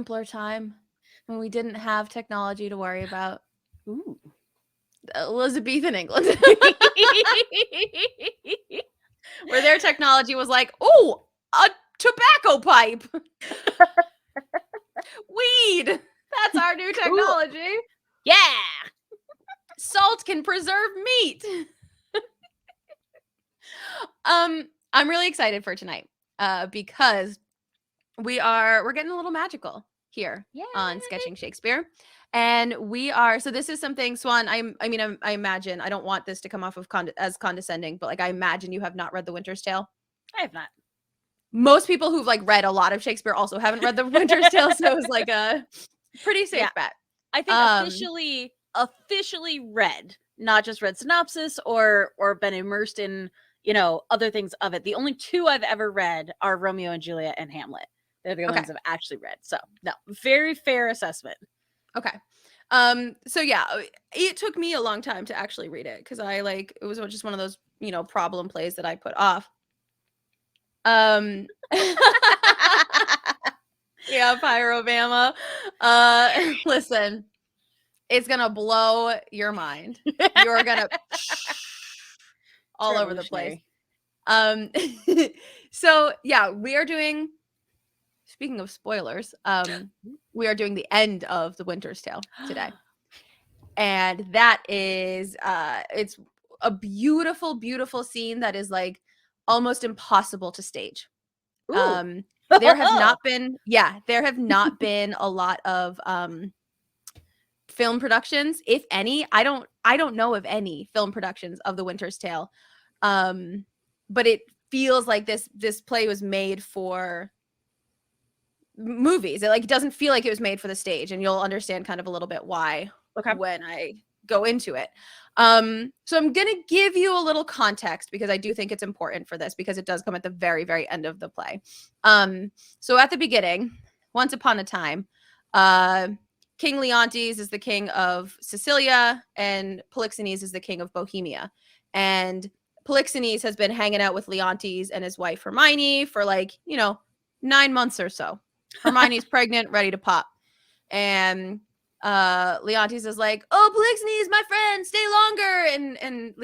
simpler time when we didn't have technology to worry about. Ooh. Elizabethan England. Where their technology was like, oh, a tobacco pipe. Weed. That's our new technology. Yeah. Salt can preserve meat. I'm really excited for tonight because we're getting a little magical here on Sketching Shakespeare. And so this is something, Swan, I imagine, I don't want this to come off of as condescending, but like I imagine you have not read The Winter's Tale. I have not. Most people who've like read a lot of Shakespeare also haven't read The Winter's Tale, so it was like a pretty safe bet. I think officially read, not just read synopsis or been immersed in, other things of it. The only two I've ever read are Romeo and Juliet and Hamlet. They're the only ones I've actually read. So no, very fair assessment. Okay. So yeah, it took me a long time to actually read it because it was just one of those, problem plays that I put off. Yeah, Pyrobama. Listen, it's gonna blow your mind. You're gonna all over the place. So yeah, we are doing, speaking of spoilers, we are doing the end of The Winter's Tale today. And that is it's a beautiful, beautiful scene that is like almost impossible to stage. There have not been a lot of film productions, if any. I don't know of any film productions of The Winter's Tale. But it feels like this play was made for movies. It doesn't feel like it was made for the stage, and you'll understand kind of a little bit why when I go into it. So I'm gonna give you a little context because I do think it's important for this because it does come at the very, very end of the play. So at the beginning, once upon a time, King Leontes is the king of Sicilia and Polixenes is the king of Bohemia. And Polixenes has been hanging out with Leontes and his wife Hermione for 9 months or so. Hermione's pregnant, ready to pop. And Leontes is like, oh, Polixenes, my friend, stay longer. And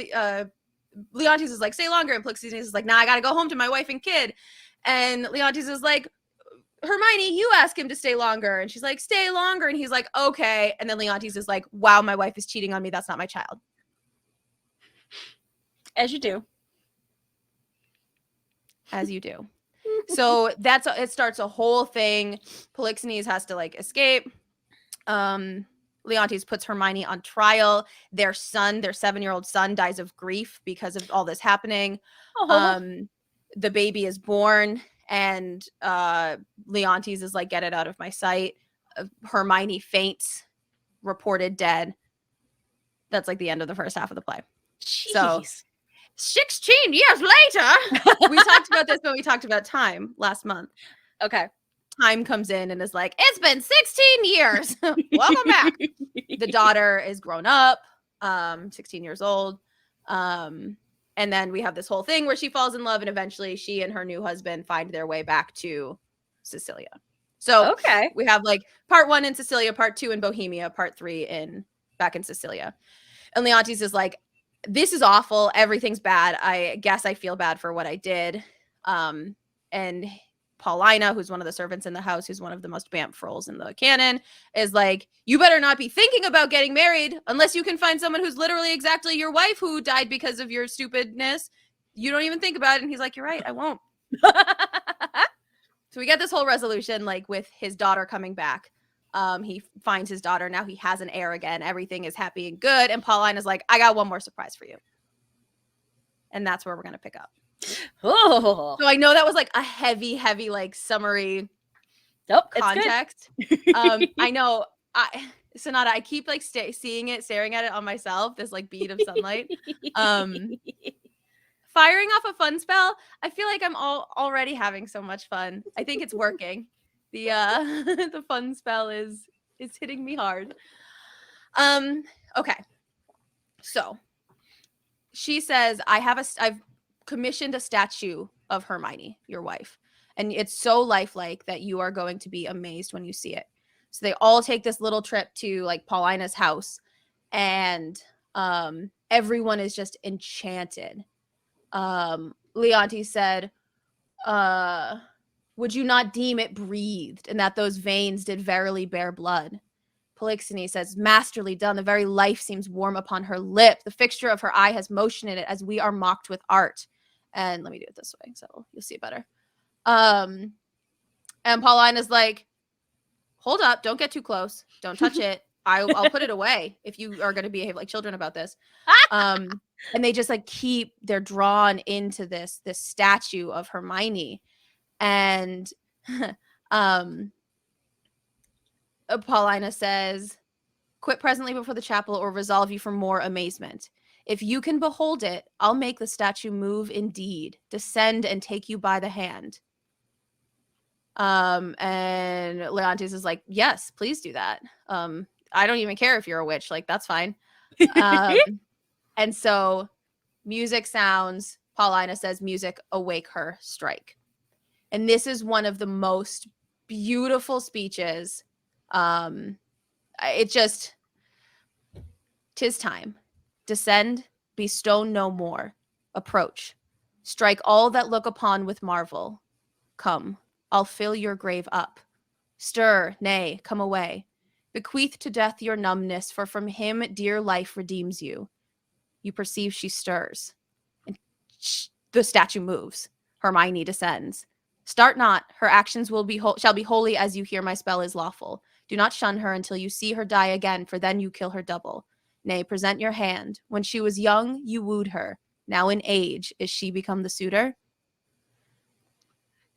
Leontes is like, stay longer. And Polixenes is like, nah, I gotta go home to my wife and kid. And Leontes is like, Hermione, you ask him to stay longer. And she's like, stay longer. And he's like, okay. And then Leontes is like, wow, my wife is cheating on me. That's not my child. As you do. As you do. So it starts a whole thing. Polixenes has to escape. Leontes puts Hermione on trial. Their 7-year-old son dies of grief because of all this happening. The baby is born and Leontes is like, get it out of my sight. Hermione faints, reported dead. That's the end of the first half of the play. Jeez. So 16 years later, we talked about this when we talked about time last month. Okay. Time comes in and is like, it's been 16 years. Welcome back. The daughter is grown up, 16 years old. And then we have this whole thing where she falls in love and eventually she and her new husband find their way back to Sicilia. So we have part 1 in Sicilia, part 2 in Bohemia, part 3 back in Sicilia. And Leontes is like, this is awful. Everything's bad. I guess I feel bad for what I did. And Paulina, who's one of the servants in the house, who's one of the most bamf roles in the canon, is like, you better not be thinking about getting married unless you can find someone who's literally exactly your wife who died because of your stupidness. You don't even think about it. And he's like, you're right, I won't. So we get this whole resolution with his daughter coming back. He finds his daughter. Now he has an heir again. Everything is happy and good. And Paulina's like, I got one more surprise for you. And that's where we're going to pick up. Oh. So I know that was a heavy summary context. I know Sonata, I keep staring at it on myself, this bead of sunlight. Firing off a fun spell. I feel like I'm already having so much fun. I think it's working. The fun spell is hitting me hard. Okay. So she says, I've commissioned a statue of Hermione, your wife. And it's so lifelike that you are going to be amazed when you see it. So they all take this little trip to like Paulina's house, and everyone is just enchanted. Leontes said, would you not deem it breathed, and that those veins did verily bear blood? Polixenes says, masterly done. The very life seems warm upon her lip. The fixture of her eye has motion in it, as we are mocked with art. And let me do it this way, so you'll see it better. And Paulina's like, hold up, don't get too close. Don't touch it. I'll put it away if you are going to behave like children about this. And they just like they're drawn into this statue of Hermione. And Paulina says, quit presently before the chapel, or resolve you for more amazement. If you can behold it, I'll make the statue move indeed, descend and take you by the hand. And Leontes is like, yes, please do that. I don't even care if you're a witch, like that's fine. And so music sounds, Paulina says, music, awake her, strike. And this is one of the most beautiful speeches. It just, 'tis time. Descend, be stone no more. Approach. Strike all that look upon with marvel. Come, I'll fill your grave up. Stir, nay, come away. Bequeath to death your numbness, for from him dear life redeems you. You perceive she stirs. And the statue moves. Hermione descends. Start not, her actions shall be holy as you hear my spell is lawful. Do not shun her until you see her die again, for then you kill her double. Nay, present your hand. When she was young, you wooed her. Now in age, is she become the suitor?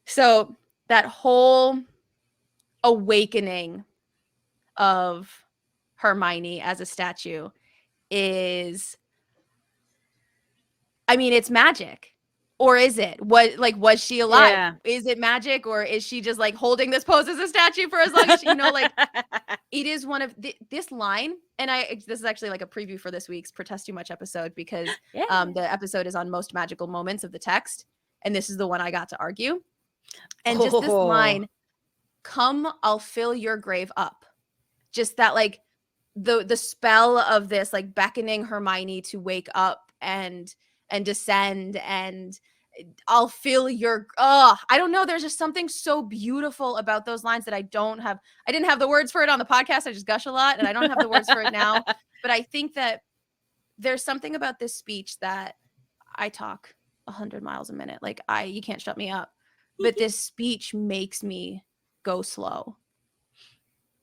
So that whole awakening of Hermione as a statue is, I mean, it's magic. Or is it? Was she alive? Yeah. Is it magic, or is she just like holding this pose as a statue for as long as she, like it is one of this line. And this is actually like a preview for this week's Protest Too Much episode, because the episode is on most magical moments of the text. And this is the one I got to argue. And just this line, come, I'll fill your grave up. Just that, like the spell of this, like beckoning Hermione to wake up and descend, and I'll fill your, I don't know. There's just something so beautiful about those lines that I didn't have the words for it on the podcast. I just gush a lot, and I don't have the words for it now. But I think that there's something about this speech that I talk 100 miles a minute. Like you can't shut me up. But this speech makes me go slow.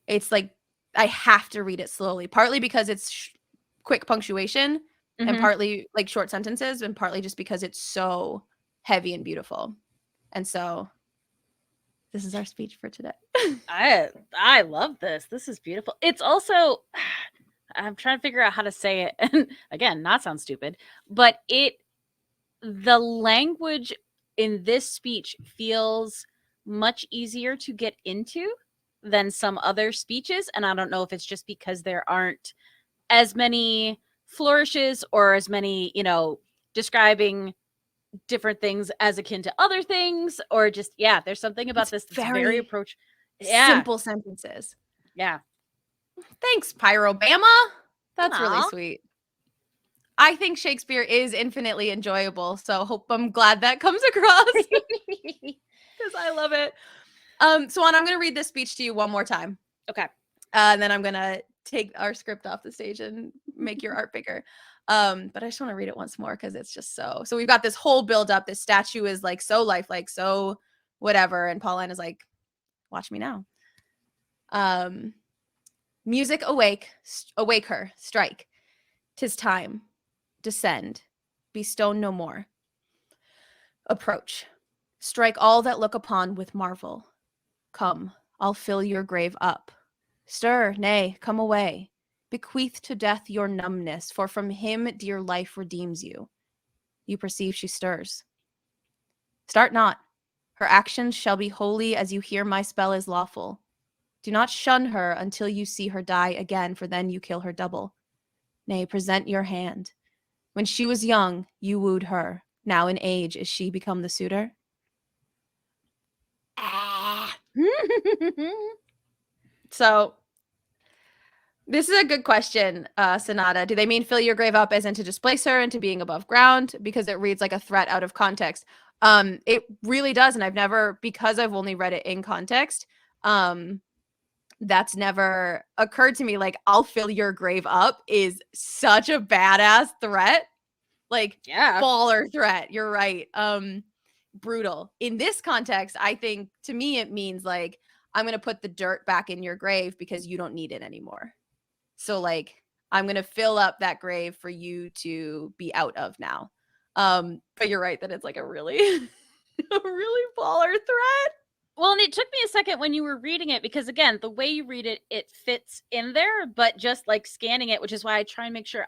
It's like I have to read it slowly, partly because it's quick punctuation, and partly like short sentences, and partly just because it's so heavy and beautiful. And so this is our speech for today. I love this. This is beautiful. It's also, I'm trying to figure out how to say it. And again, not sound stupid, but the language in this speech feels much easier to get into than some other speeches. And I don't know if it's just because there aren't as many flourishes or as many, describing different things as akin to other things, or just, there's something about this that's very simple sentences. Yeah. Thanks, Pyrobama. That's really sweet. I think Shakespeare is infinitely enjoyable, so I'm glad that comes across, because I love it. Swan, I'm going to read this speech to you one more time. Okay. And then I'm going to take our script off the stage and make your art bigger. But I just want to read it once more, because it's just so we've got this whole build up. This statue is like so lifelike, so whatever. And Pauline is like, watch me now. Music, awake her, strike. 'Tis time. Descend. Be stone no more. Approach. Strike all that look upon with marvel. Come, I'll fill your grave up. Stir, nay, come away. Bequeath to death your numbness, for from him dear life redeems you. You perceive she stirs. Start not. Her actions shall be holy as you hear my spell is lawful. Do not shun her until you see her die again, for then you kill her double. Nay, present your hand. When she was young, you wooed her. Now in age, is she become the suitor? So this is a good question, Sonata. Do they mean fill your grave up as in to displace her into being above ground? Because it reads like a threat out of context. It really does. And I've never, because I've only read it in context, that's never occurred to me. Like, I'll fill your grave up is such a badass threat. Like, Yeah. baller threat. You're right. Brutal. In this context, I think to me it means like, I'm going to put the dirt back in your grave because you don't need it anymore. So like, I'm going to fill up that grave for you to be out of now. But you're right that it's like a really, a really baller threat. Well, and it took me a second when you were reading it because, again, the way you read it, it fits in there, but just like scanning it, which is why I try and make sure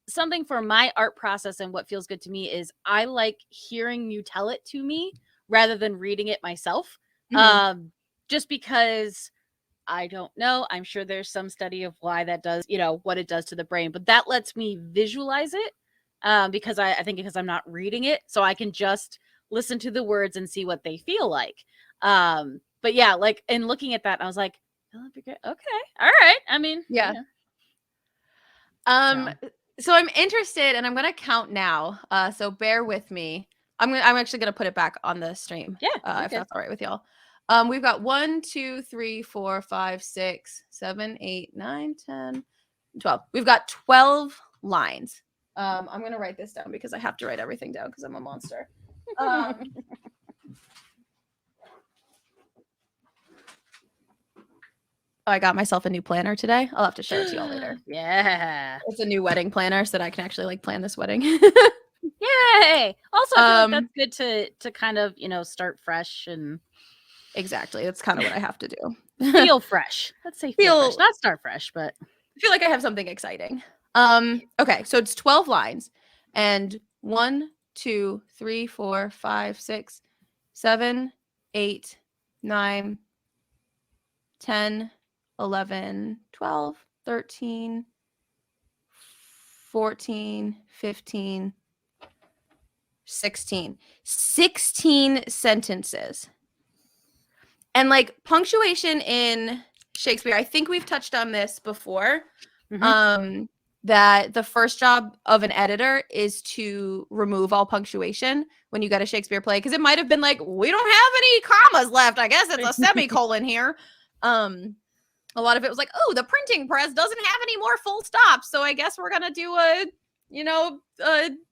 something for my art process and what feels good to me is I like hearing you tell it to me rather than reading it myself. Just because I don't know. I'm sure there's some study of why that does, what it does to the brain, but that lets me visualize it because I think because I'm not reading it, so I can just listen to the words and see what they feel like. But yeah, like in looking at that, I was like, okay, all right. I mean, yeah. So I'm interested, and I'm gonna count now. So bear with me. I'm actually gonna put it back on the stream. Yeah, if that's all right with y'all. We've got 1, 2, 3, 4, 5, 6, 7, 8, 9, 10, 12. We've got 12 lines. I'm gonna write this down because I have to write everything down because I'm a monster. I got myself a new planner today. I'll have to show it to y'all later. Yeah. It's a new wedding planner so that I can actually like plan this wedding. Yay. Also, I feel like that's good to kind of, start fresh and exactly. That's kind of what I have to do. Feel fresh. Let's say feel fresh. Not start fresh, but I feel like I have something exciting. Okay, so it's 12 lines. And 1, 2, 3, 4, 5, 6, 7, 8, 9, 10, 11, 12, 13, 14, 15, 16. 16 sentences. And like punctuation in Shakespeare, I think we've touched on this before. That the first job of an editor is to remove all punctuation when you get a Shakespeare play, because it might have been like, we don't have any commas left. I guess it's a semicolon here. A lot of it was like, oh, the printing press doesn't have any more full stops, so I guess we're gonna do a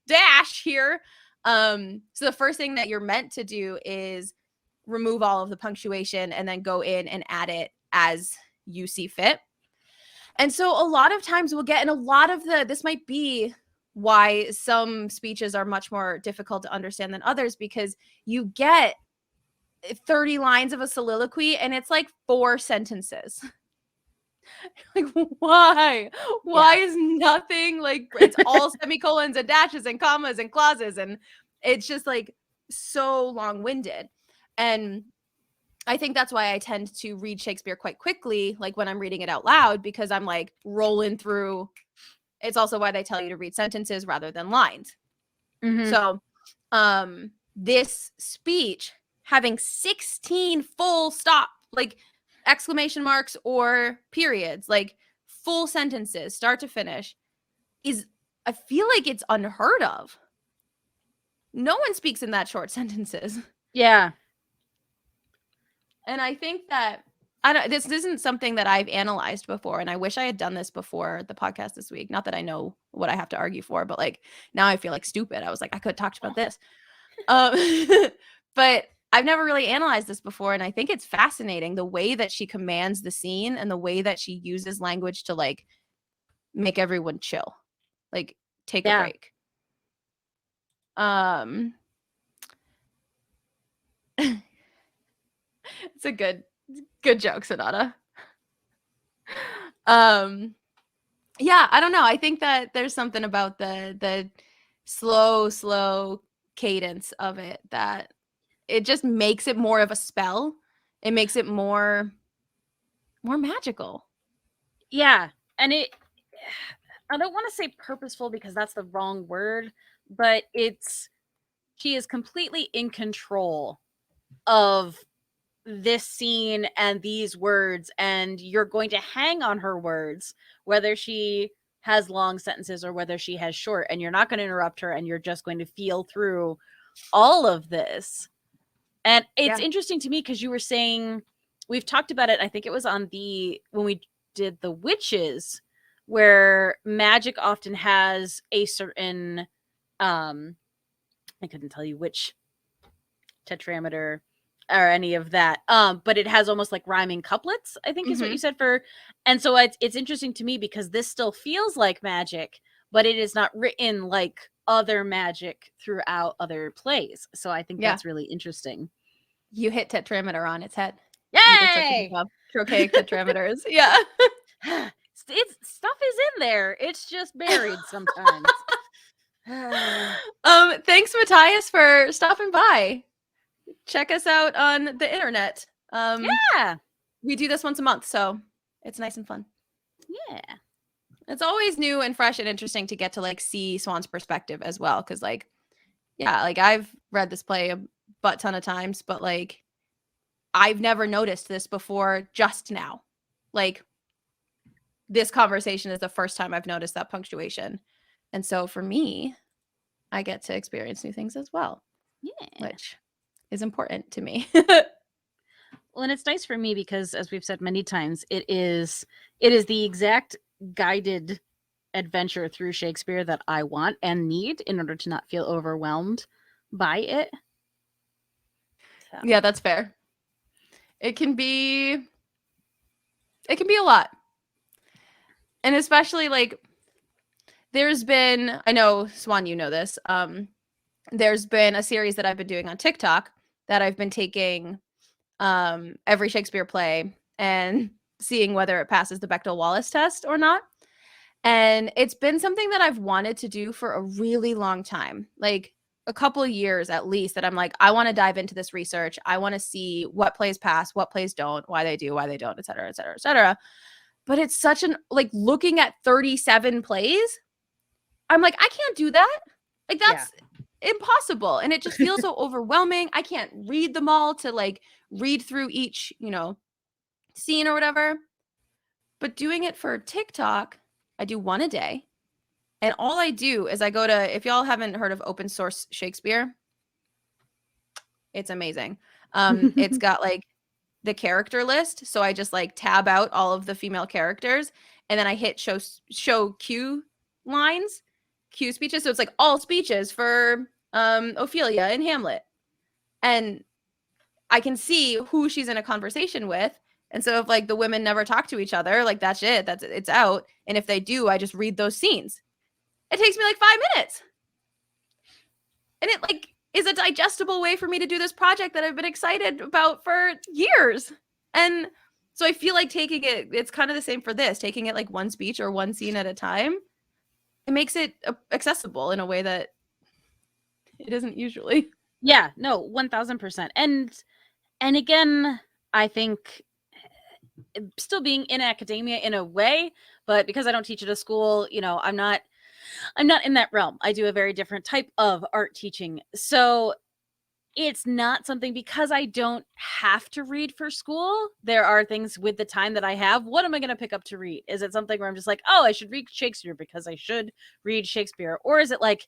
dash here. So the first thing that you're meant to do is remove all of the punctuation and then go in and add it as you see fit. And so a lot of times we'll get, and a lot of this might be why some speeches are much more difficult to understand than others, because you get 30 lines of a soliloquy and it's like 4 sentences. Like, why? Why is nothing like, it's all semicolons and dashes and commas and clauses, and it's just like so long-winded. And I think that's why I tend to read Shakespeare quite quickly, like when I'm reading it out loud, because I'm like rolling through. It's also why they tell you to read sentences rather than lines. So this speech having 16 full stop, like exclamation marks or periods, like full sentences, start to finish, I feel like it's unheard of. No one speaks in that short sentences. Yeah. And I think that this isn't something that I've analyzed before, and I wish I had done this before the podcast this week. Not that I know what I have to argue for, but like now I feel like stupid. I was like, I could have talked about this. But I've never really analyzed this before, and I think it's fascinating the way that she commands the scene and the way that she uses language to like make everyone chill, like take a break. It's a good joke, Sonata. Yeah, I don't know. I think that there's something about the slow cadence of it that it just makes it more of a spell. It makes it more magical. Yeah. And I don't want to say purposeful because that's the wrong word, but she is completely in control of this scene and these words, and you're going to hang on her words, whether she has long sentences or whether she has short, and you're not going to interrupt her, and you're just going to feel through all of this. And it's interesting to me because you were saying, we've talked about it, I think it was on when we did the witches, where magic often has a certain I couldn't tell you which tetrameter or any of that, but it has almost like rhyming couplets, I think is what you said for. And so it's interesting to me because this still feels like magic, but it is not written like other magic throughout other plays. So I think that's really interesting. You hit tetrameter on its head. Yay! Trochaic tetrameters. Yeah. It's stuff is in there. It's just buried sometimes. Thanks, Matthias, for stopping by. Check us out on the internet. Yeah. We do this once a month, so it's nice and fun. Yeah. It's always new and fresh and interesting to get to like see Swan's perspective as well. Cause like, yeah, like I've read this play a butt ton of times, but like I've never noticed this before just now. Like this conversation is the first time I've noticed that punctuation. And so for me, I get to experience new things as well. Yeah. Which is important to me. Well, and it's nice for me because, as we've said many times, it is the exact guided adventure through Shakespeare that I want and need in order to not feel overwhelmed by it. So. Yeah, that's fair. It can be a lot. And especially like there's been, I know Swan, you know this, there's been a series that I've been doing on TikTok that I've been taking every Shakespeare play and seeing whether it passes the Bechdel-Wallace test or not. And it's been something that I've wanted to do for a really long time, like a couple of years at least, that I'm like, I want to dive into this research. I want to see what plays pass, what plays don't, why they do, why they don't, et cetera, et cetera, et cetera. But it's such an, like looking at 37 plays, I'm like, I can't do that. Like that's impossible. And it just feels so overwhelming. I can't read them all to like read through each, scene or whatever. But doing it for TikTok, I do one a day. And all I do is I go to, if y'all haven't heard of open source Shakespeare, it's amazing. It's got like the character list. So I just like tab out all of the female characters and then I hit show cue lines, cue speeches. So it's like all speeches for Ophelia in Hamlet. And I can see who she's in a conversation with. And so if like the women never talk to each other, like that's it. It's out. And if they do, I just read those scenes. It takes me like 5 minutes. And it like is a digestible way for me to do this project that I've been excited about for years. And so I feel like taking it's kind of the same for this, taking it like one speech or one scene at a time. It makes it accessible in a way that it isn't usually. Yeah, no, 1000%. And again, I think still being in academia in a way, but because I don't teach at a school, I'm not in that realm. I do a very different type of art teaching. So it's not something, because I don't have to read for school. There are things with the time that I have. What am I going to pick up to read? Is it something where I'm just like, oh, I should read Shakespeare because I should read Shakespeare? Or is it like,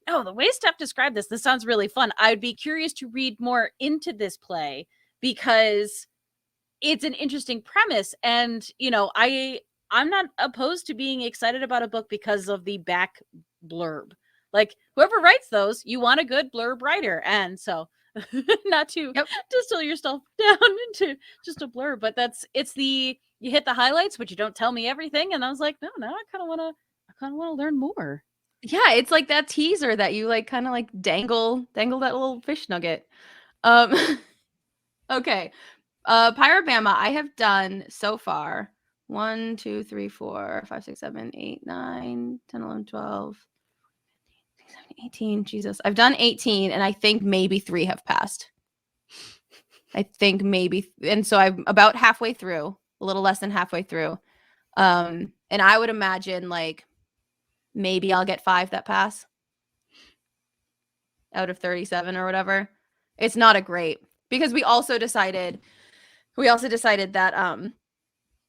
no, the way Steph described this sounds really fun. I'd be curious to read more into this play because it's an interesting premise. And, I'm not opposed to being excited about a book because of the back blurb. Like whoever writes those, you want a good blurb writer. And so not to distill yourself down into just a blurb, but you hit the highlights, but you don't tell me everything. And I was like, no, I kind of want to learn more. Yeah. It's like that teaser that you like kind of like dangle that little fish nugget. Okay. Pyrobama, I have done so far 1, 2, 3, 4, 5, 6, 7, 8, 9, 10, 11, 12, 18. Jesus. I've done 18 and I think maybe 3 have passed. I think maybe. And so I'm about halfway through, a little less than halfway through. And I would imagine like maybe I'll get 5 that pass out of 37 or whatever. It's not a great, because we also decided we also decided that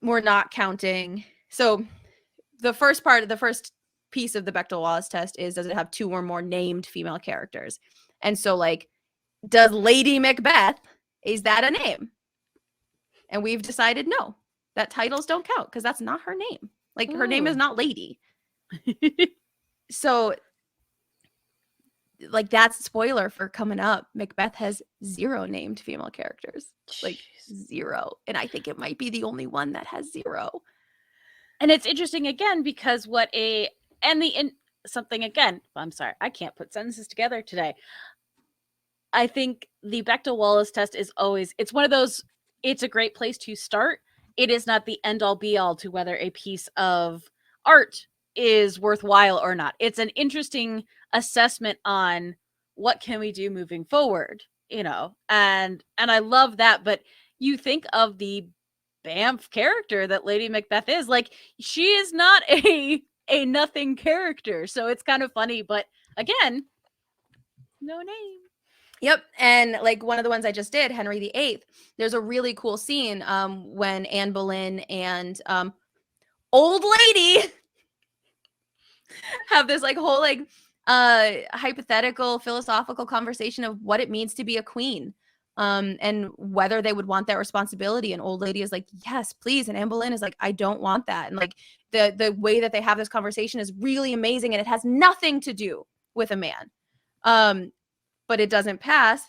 we're not counting. So the first piece of the Bechdel-Wallace test is, does it have 2 or more named female characters? And so, like, does Lady Macbeth, is that a name? And we've decided no, that titles don't count because that's not her name. Like, her name is not Lady. So, like, that's spoiler for coming up. Macbeth has 0 named female characters. Like, 0. And I think it might be the only one that has 0. And it's interesting again because something again. I'm sorry, I can't put sentences together today. I think the Bechdel-Wallace test is always, it's one of those, it's a great place to start. It is not the end all be all to whether a piece of art is worthwhile or not. It's an interesting assessment on what can we do moving forward, you know, and I love that. But you think of the Banff character that Lady Macbeth is, like, she is not a nothing character. So it's kind of funny, but again, no name. Yep. And like one of the ones I just did, Henry VIII, there's a really cool scene when Anne Boleyn and old lady have this like whole like hypothetical philosophical conversation of what it means to be a queen, and whether they would want that responsibility. And old lady is like, yes, please. And Anne Boleyn is like, I don't want that. And like the way that they have this conversation is really amazing, and it has nothing to do with a man. But it doesn't pass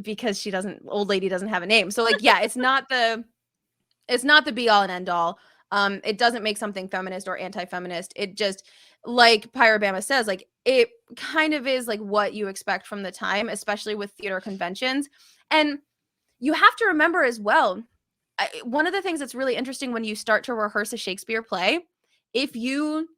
because old lady doesn't have a name. So like, yeah, it's not the be all and end all. It doesn't make something feminist or anti-feminist. It just, like Pyrobama says, like, it kind of is like what you expect from the time, especially with theater conventions. And you have to remember as well, one of the things that's really interesting when you start to rehearse a Shakespeare play, if you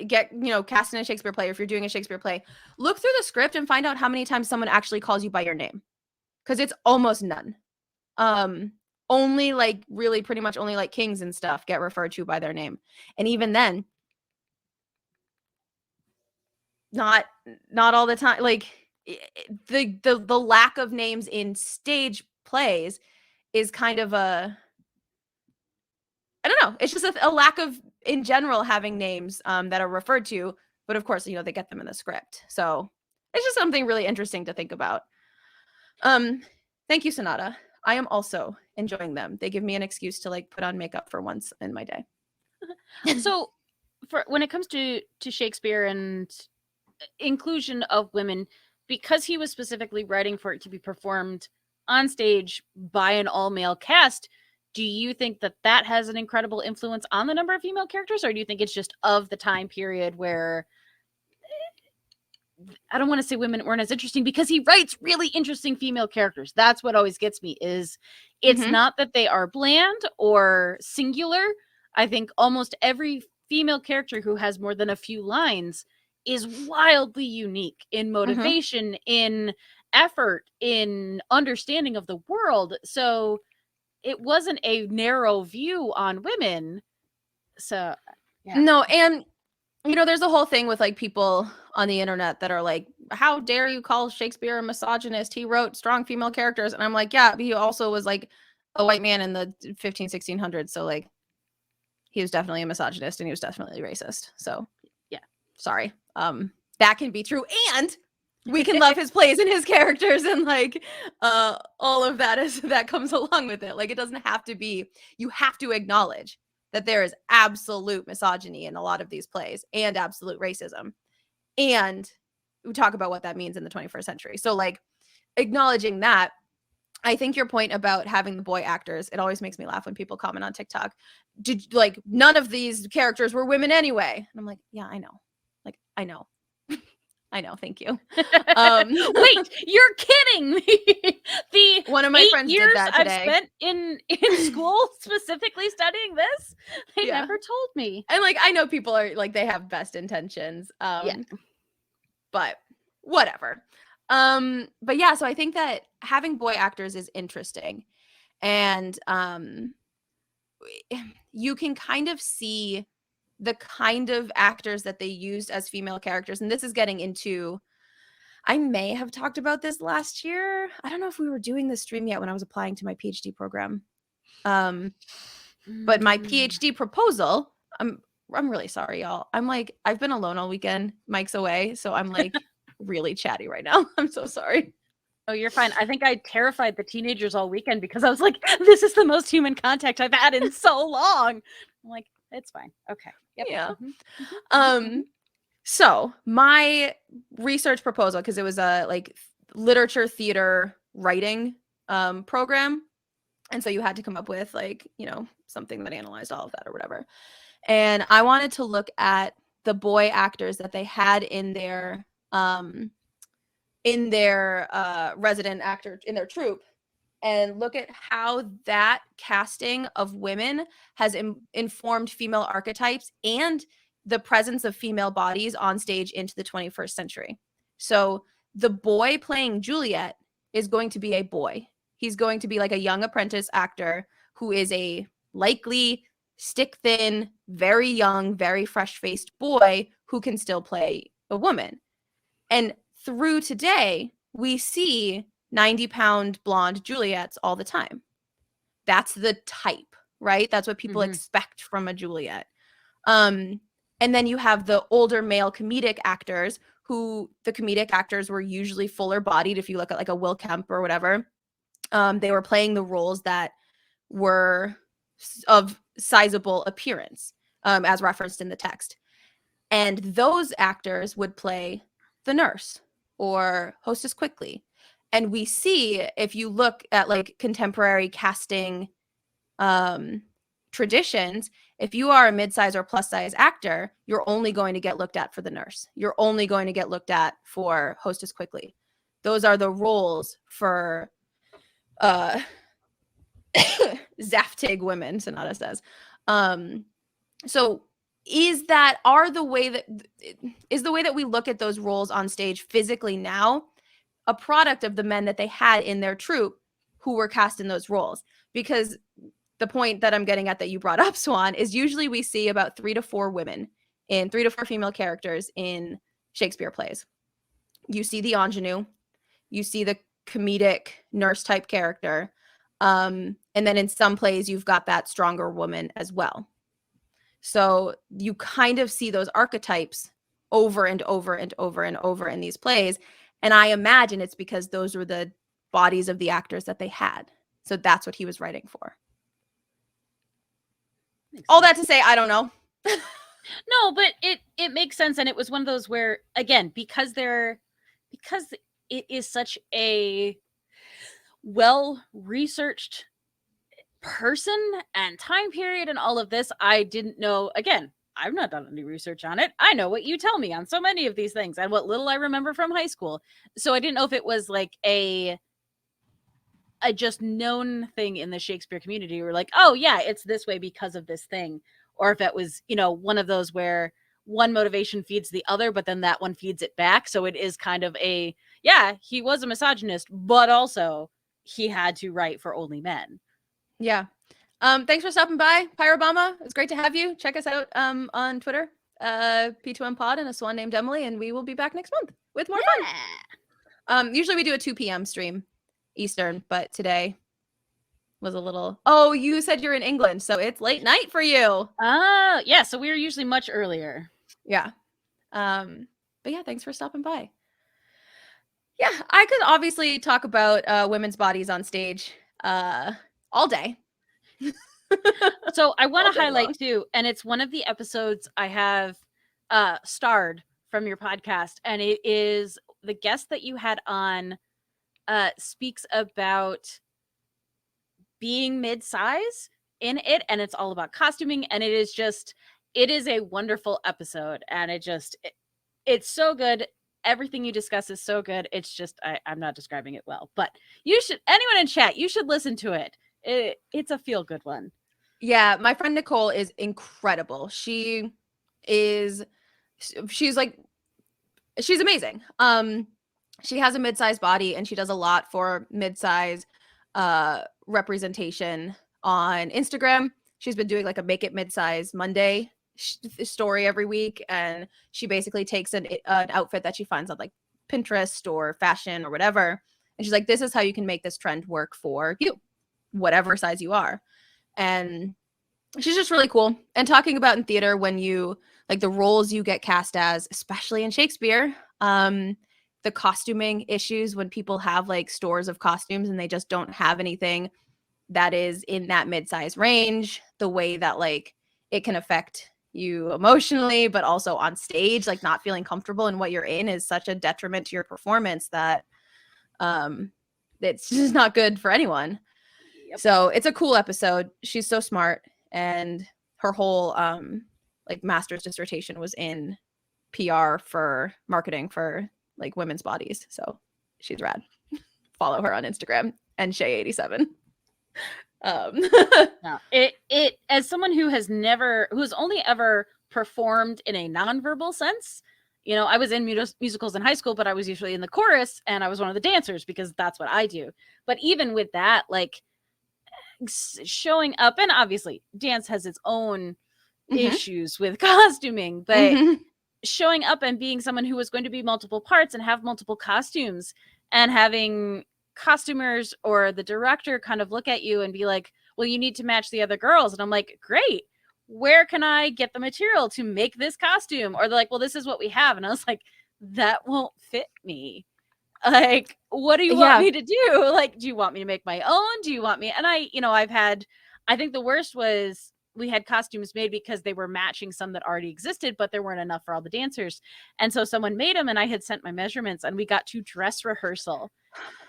get, you know, cast in a Shakespeare play, or if you're doing a Shakespeare play, look through the script and find out how many times someone actually calls you by your name, because it's almost none. Only like really pretty much only like kings and stuff get referred to by their name, and even then not all the time. Like, the lack of names in stage plays is kind of I don't know. It's just a lack of, in general, having names that are referred to. But of course, you know, they get them in the script. So it's just something really interesting to think about. Thank you, Sonata. I am also enjoying them. They give me an excuse to like put on makeup for once in my day. So when it comes to Shakespeare and inclusion of women, because he was specifically writing for it to be performed on stage by an all-male cast, do you think that has an incredible influence on the number of female characters, or do you think it's just of the time period where, I don't want to say women weren't as interesting, because he writes really interesting female characters. That's what always gets me, is it's not that they are bland or singular. I think almost every female character who has more than a few lines is wildly unique in motivation, in effort, in understanding of the world. So it wasn't a narrow view on women. So yeah. No, and you know, there's a whole thing with like people on the internet that are like, how dare you call Shakespeare a misogynist? He wrote strong female characters. And I'm like, yeah, but he also was like a white man in the 1600s. So like, he was definitely a misogynist, and he was definitely racist. So yeah, sorry. That can be true. And we can love his plays and his characters, and like all of that comes along with it. Like, it doesn't have to be, you have to acknowledge that there is absolute misogyny in a lot of these plays and absolute racism. And we talk about what that means in the 21st century. So like, acknowledging that, I think your point about having the boy actors, it always makes me laugh when people comment on TikTok. Did like none of these characters were women anyway? And I'm like, yeah, I know. Like, I know. I know, thank you. Wait, you're kidding me. The one of my friends did that today. I've spent in school specifically studying this, they never told me. And like, I know people are like, they have best intentions. But whatever. But yeah, so I think that having boy actors is interesting. And you can kind of see the kind of actors that they used as female characters. And this is getting into, I may have talked about this last year. I don't know if we were doing this stream yet when I was applying to my PhD program. But my PhD proposal, I'm really sorry, y'all. I've been alone all weekend. Mike's away, so I'm like really chatty right now. I'm so sorry. Oh, you're fine. I think I terrified the teenagers all weekend because I was like, this is the most human contact I've had in so long. I'm like, it's fine. Okay. Yep. Yeah. Mm-hmm. So my research proposal, because it was a like literature theater writing program. And so you had to come up with like, something that analyzed all of that or whatever. And I wanted to look at the boy actors that they had in their resident actor, in their troupe, and look at how that casting of women has informed female archetypes and the presence of female bodies on stage into the 21st century. So the boy playing Juliet is going to be a boy. He's going to be like a young apprentice actor who is a likely stick thin, very young, very fresh-faced boy who can still play a woman. And through today, we see 90-pound blonde Juliets all the time. That's the type, right? That's what people expect from a Juliet. And then you have the older male comedic actors who the comedic actors were usually fuller bodied. If you look at like a Will Kemp or whatever, they were playing the roles that were of sizable appearance, as referenced in the text. And those actors would play the nurse or Hostess Quickly. And we see, if you look at like contemporary casting traditions, if you are a mid-size or plus-size actor, you're only going to get looked at for the nurse. You're only going to get looked at for Hostess Quickly. Those are the roles for Zaftig women, Sonata says. So is the way that we look at those roles on stage physically now a product of the men that they had in their troupe who were cast in those roles? Because the point that I'm getting at that you brought up, Swan, is usually we see about 3 to 4 female characters in Shakespeare plays. You see the ingenue, you see the comedic nurse type character, and then in some plays you've got that stronger woman as well. So you kind of see those archetypes over and over and over and over in these plays. And I imagine it's because those were the bodies of the actors that they had. So that's what he was writing for. All that to say, I don't know. No, but it makes sense. And it was one of those where, again, because it is such a well-researched person and time period and all of this, I didn't know. Again, I've not done any research on it. I know what you tell me on so many of these things and what little I remember from high school. So I didn't know if it was like a just known thing in the Shakespeare community, or like, oh yeah, it's this way because of this thing, or if it was, one of those where one motivation feeds the other, but then that one feeds it back. So it is kind of he was a misogynist, but also he had to write for only men. Yeah. Thanks for stopping by, Pyrobama. It's great to have you. Check us out on Twitter, P2M Pod, and a swan named Emily, and we will be back next month with more fun. Usually we do a 2 p.m. stream Eastern, but today was a little... Oh, you said you're in England, so it's late night for you. Yeah, so we were usually much earlier. Yeah. But yeah, thanks for stopping by. Yeah, I could obviously talk about women's bodies on stage all day. So I want to highlight too, and it's one of the episodes I have starred from your podcast, and it is the guest that you had on speaks about being mid-size in it, and it's all about costuming, and it is a wonderful episode, and it's so good. Everything you discuss is so good. It's just I'm not describing it well, but anyone in chat, you should listen to it. It's a feel-good one. Yeah, my friend Nicole is incredible. She's amazing. She has a mid-sized body, and she does a lot for mid-size representation on Instagram. She's been doing like a Make It Mid-Size Monday story every week, and she basically takes an outfit that she finds on like Pinterest or fashion or whatever. And she's like, this is how you can make this trend work for you, whatever size you are. And she's just really cool. And talking about in theater, when you like the roles you get cast as, especially in Shakespeare, the costuming issues when people have like stores of costumes and they just don't have anything that is in that mid-size range, the way that like it can affect you emotionally, but also on stage, like not feeling comfortable in what you're in is such a detriment to your performance that it's just not good for anyone. Yep. So it's a cool episode. She's so smart, and her whole like master's dissertation was in PR for marketing for like women's bodies. So she's rad. Follow her on Instagram and Shay87. No, it as someone who has only ever performed in a nonverbal sense, you know, I was in musicals in high school, but I was usually in the chorus and I was one of the dancers because that's what I do. But even with that, like showing up, and obviously dance has its own issues with costuming, but showing up and being someone who was going to be multiple parts and have multiple costumes, and having costumers or the director kind of look at you and be like, well, you need to match the other girls. And I'm like, great, where can I get the material to make this costume? Or they're like, well, this is what we have. And I was like, that won't fit me. Like, what do you want me to do? Like, do you want me to make my own? Do you want me? And I think the worst was we had costumes made because they were matching some that already existed, but there weren't enough for all the dancers. And so someone made them and I had sent my measurements and we got to dress rehearsal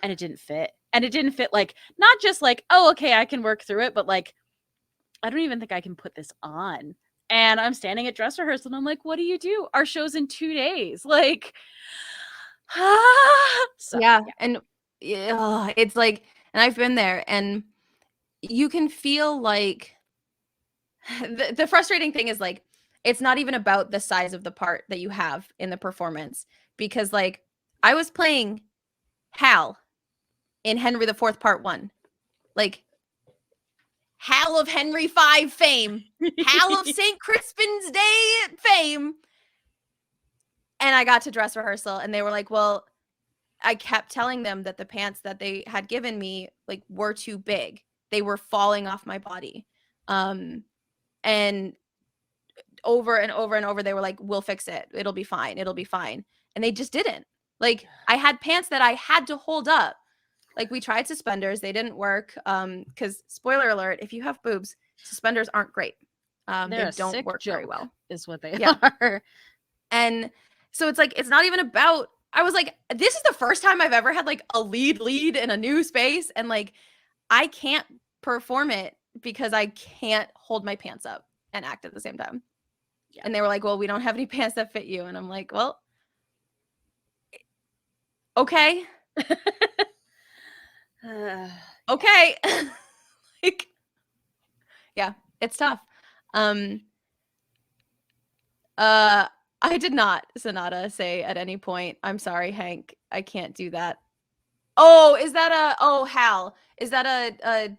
and it didn't fit. And it didn't fit, like, not just like, oh, okay, I can work through it, but like, I don't even think I can put this on. And I'm standing at dress rehearsal and I'm like, what do you do? Our show's in 2 days. Like, so, yeah. And it's like, and I've been there, and you can feel like the frustrating thing is like, it's not even about the size of the part that you have in the performance, because like I was playing Hal in Henry IV Part 1, like Hal of Henry V fame, Hal of St. Crispin's Day fame. And I got to dress rehearsal and they were like, well, I kept telling them that the pants that they had given me like were too big. They were falling off my body. And over and over and over, they were like, we'll fix it. It'll be fine. It'll be fine. And they just didn't. Like, I had pants that I had to hold up. Like, we tried suspenders. They didn't work. Because, spoiler alert, if you have boobs, suspenders aren't great. They don't work very well. Is what they are. And so it's like, it's not even about, I was like, this is the first time I've ever had like a lead in a new space. And like, I can't perform it because I can't hold my pants up and act at the same time. Yeah. And they were like, well, we don't have any pants that fit you. And I'm like, well, okay. Okay. Like, yeah, it's tough. I did not, Sonata, say at any point, I'm sorry, Hank, I can't do that. Oh, is that Hal? Is that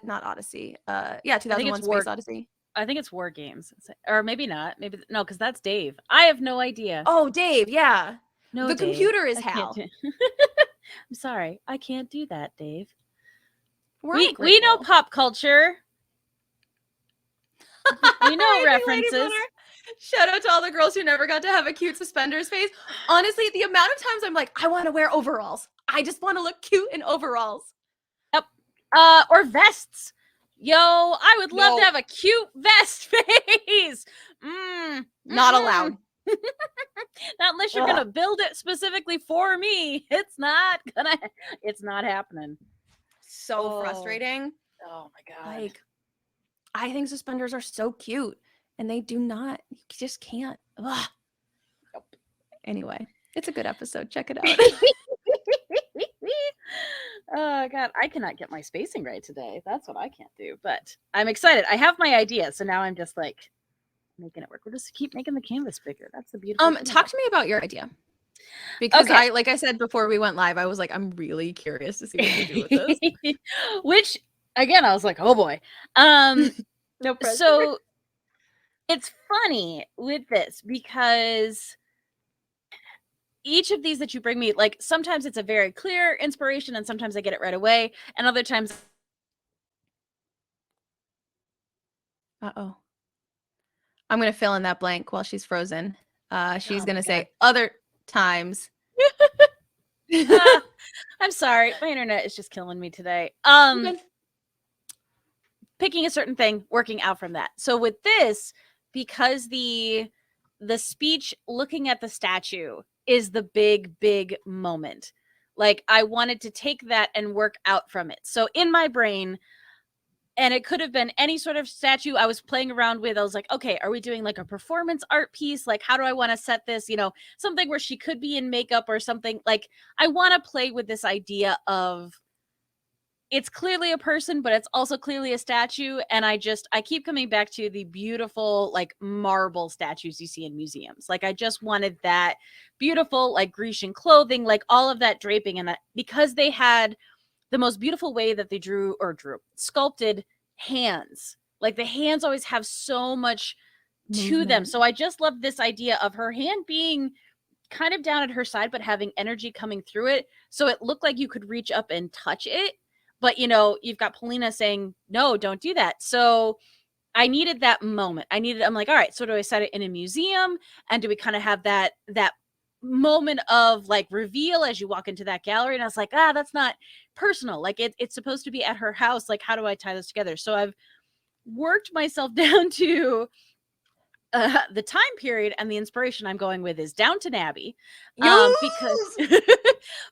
not Odyssey? Yeah, 2001 Space Odyssey. I think it's War Games. Or maybe not. Maybe no, because that's Dave. I have no idea. Oh, Dave, yeah. No, the Dave. Computer is Hal. I'm sorry. I can't do that, Dave. We know pop culture. We know references. Shout out to all the girls who never got to have a cute suspenders phase. Honestly, the amount of times I'm like, I want to wear overalls. I just want to look cute in overalls. Yep. Or vests. Yo, I would love to have a cute vest phase. Not allowed. Not unless you're gonna build it specifically for me. It's not happening. So frustrating. Oh my god. Like, I think suspenders are so cute. And they do not. You just can't. Ugh. Nope. Anyway, it's a good episode. Check it out. Oh god, I cannot get my spacing right today. That's what I can't do. But I'm excited. I have my idea, so now I'm just like making it work. We'll just keep making the canvas bigger. That's the beautiful thing. Talk to me about your idea. Because like I said before we went live, I was like, I'm really curious to see what you do with this. Which again, I was like, oh boy. No pressure. So it's funny with this because each of these that you bring me, like sometimes it's a very clear inspiration and sometimes I get it right away. And other times. Uh-oh. I'm going to fill in that blank while she's frozen. She's Oh going my to say God. other times. I'm sorry. My internet is just killing me today. Okay. Picking a certain thing, working out from that. So with this, because the speech looking at the statue is the big moment. Like I wanted to take that and work out from it. So in my brain, and it could have been any sort of statue I was playing around with. I was like, okay, are we doing like a performance art piece? Like, how do I want to set this? You know, something where she could be in makeup or something. Like, I want to play with this idea of it's clearly a person, but it's also clearly a statue. And I keep coming back to the beautiful, like marble statues you see in museums. Like, I just wanted that beautiful, like Grecian clothing, like all of that draping. And that because they had the most beautiful way that they sculpted hands. Like the hands always have so much to them. So I just love this idea of her hand being kind of down at her side, but having energy coming through it. So it looked like you could reach up and touch it. But, you know, you've got Polina saying, no, don't do that. So I needed that moment. I'm like, all right, so do I set it in a museum? And do we kind of have that moment of like reveal as you walk into that gallery? And I was like, that's not personal. Like it's supposed to be at her house. Like, how do I tie this together? So I've worked myself down to the time period, and the inspiration I'm going with is Downton Abbey, because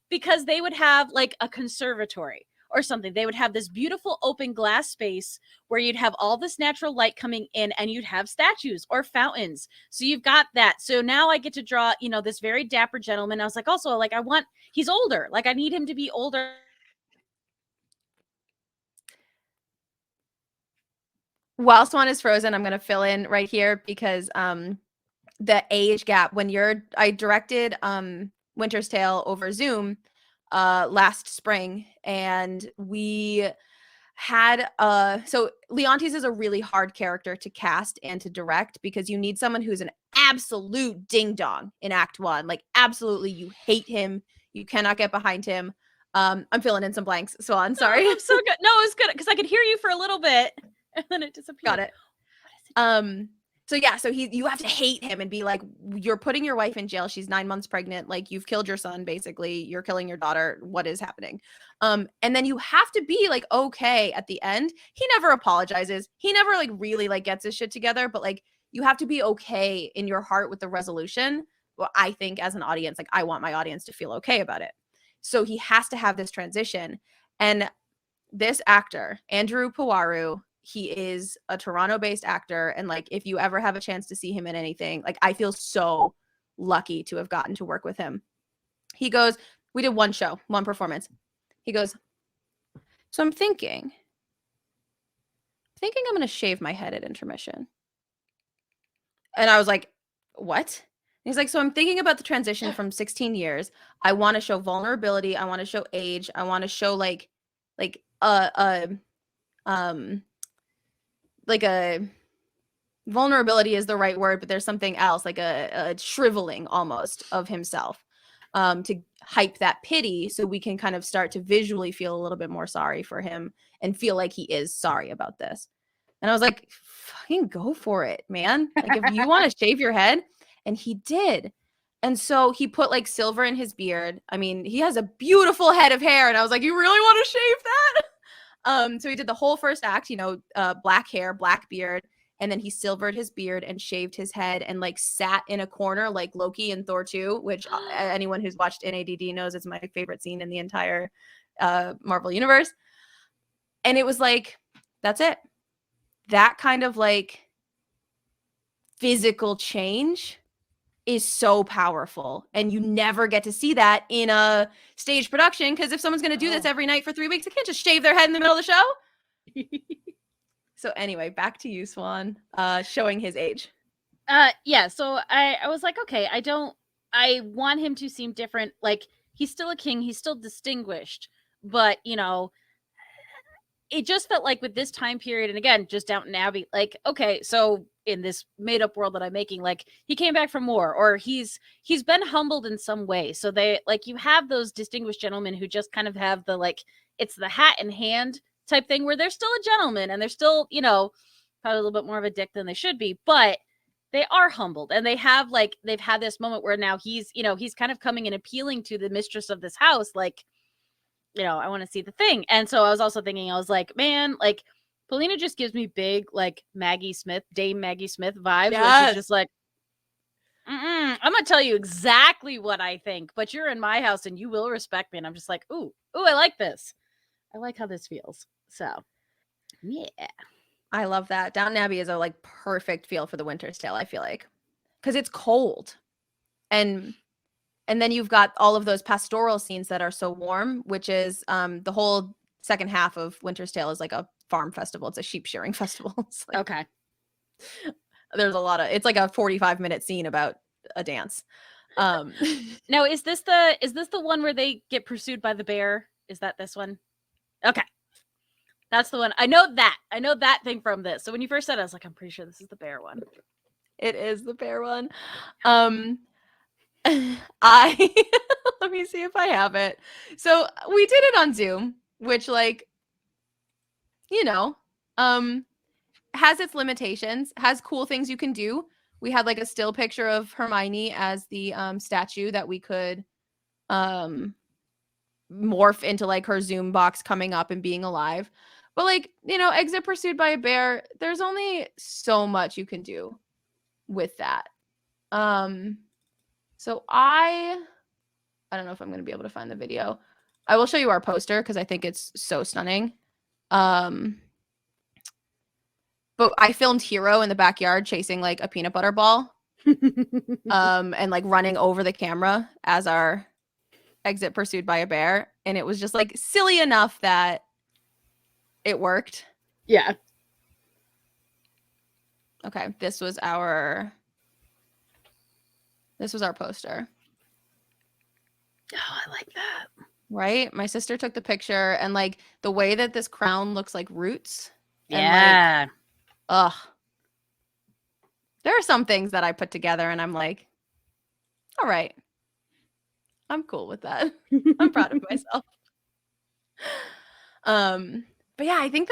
because they would have like a conservatory or something. They would have this beautiful open glass space where you'd have all this natural light coming in and you'd have statues or fountains. So you've got that. So now I get to draw, you know, this very dapper gentleman. I was like, also, like, he's older. Like, I need him to be older. While Swan is frozen, I'm going to fill in right here because the age gap when I directed Winter's Tale over Zoom last spring, and we had so Leontes is a really hard character to cast and to direct because you need someone who's an absolute ding dong in act 1. Like absolutely you hate him, you cannot get behind him. I'm filling in some blanks, Swan, sorry. Oh, so good. No, it was good because I could hear you for a little bit and then it disappeared. Got it. So yeah, so you have to hate him and be like, you're putting your wife in jail. She's 9 months pregnant. Like you've killed your son, basically. You're killing your daughter. What is happening? And then you have to be like, okay, at the end, he never apologizes. He never like really like gets his shit together, but like you have to be okay in your heart with the resolution. Well, I think as an audience, like I want my audience to feel okay about it. So he has to have this transition. And this actor, Andrew Puwaru, he is a Toronto-based actor, and like if you ever have a chance to see him in anything, like I feel so lucky to have gotten to work with him. He goes, we did one show, one performance. He goes, so I'm thinking I'm going to shave my head at intermission. And I was like, what? And he's like, so I'm thinking about the transition from 16 years. I want to show vulnerability. I want to show age. I want to show like a vulnerability is the right word, but there's something else, like a shriveling almost of himself, to hype that pity so we can kind of start to visually feel a little bit more sorry for him and feel like he is sorry about this. And I was like, fucking go for it, man. Like if you want to shave your head. And he did. And so he put like silver in his beard. I mean, he has a beautiful head of hair. And I was like, you really want to shave that? So he did the whole first act, you know, black hair, black beard. And then he silvered his beard and shaved his head and like sat in a corner like Loki in Thor 2, which anyone who's watched NADD knows is my favorite scene in the entire Marvel universe. And it was like, that's it. That kind of like physical change is so powerful. And you never get to see that in a stage production, because if someone's going to do this every night for 3 weeks, they can't just shave their head in the middle of the show. So anyway, back to you, Swan, showing his age. Yeah, so I was like, okay, I want him to seem different. Like he's still a king, he's still distinguished, but you know, it just felt like with this time period, and again, just Downton Abbey, like, okay, so in this made up world that I'm making, like he came back from war, or he's been humbled in some way. So they like, you have those distinguished gentlemen who just kind of have the, like, it's the hat in hand type thing where they're still a gentleman and they're still, you know, probably a little bit more of a dick than they should be, but they are humbled, and they have, like, they've had this moment where now he's, you know, he's kind of coming and appealing to the mistress of this house, like, you know, I want to see the thing. And so I was also thinking, I was like, man, like Paulina just gives me big, like Dame Maggie Smith vibes. Yes. Where she's just like, I'm gonna tell you exactly what I think, but you're in my house and you will respect me. And I'm just like, ooh, I like this. I like how this feels. So, yeah. I love that. Downton Abbey is a like perfect feel for the Winter's Tale, I feel like. Because it's cold. And then you've got all of those pastoral scenes that are so warm, which is the whole second half of Winter's Tale is like a farm festival. It's a sheep shearing festival. It's like, okay. There's a lot of, it's like a 45-minute scene about a dance. Now, is this the one where they get pursued by the bear? Is that this one? Okay. That's the one. I know that thing from this. So when you first said it, I was like, I'm pretty sure this is the bear one. It is the bear one. I let me see if I have it. So we did it on Zoom, which, like, you know, has its limitations, has cool things you can do. We had like a still picture of Hermione as the statue that we could morph into like her Zoom box coming up and being alive. But like, you know, exit pursued by a bear, there's only so much you can do with that. So I don't know if I'm going to be able to find the video. I will show you our poster because I think it's so stunning. But I filmed Hero in the backyard chasing like a peanut butter ball and like running over the camera as our exit pursued by a bear. And it was just like silly enough that it worked. Yeah. Okay. This was our poster. Oh, I like that. Right? My sister took the picture, and like the way that this crown looks like roots. Yeah. And, like, there are some things that I put together and I'm like, all right, I'm cool with that. I'm proud of myself. But yeah, I think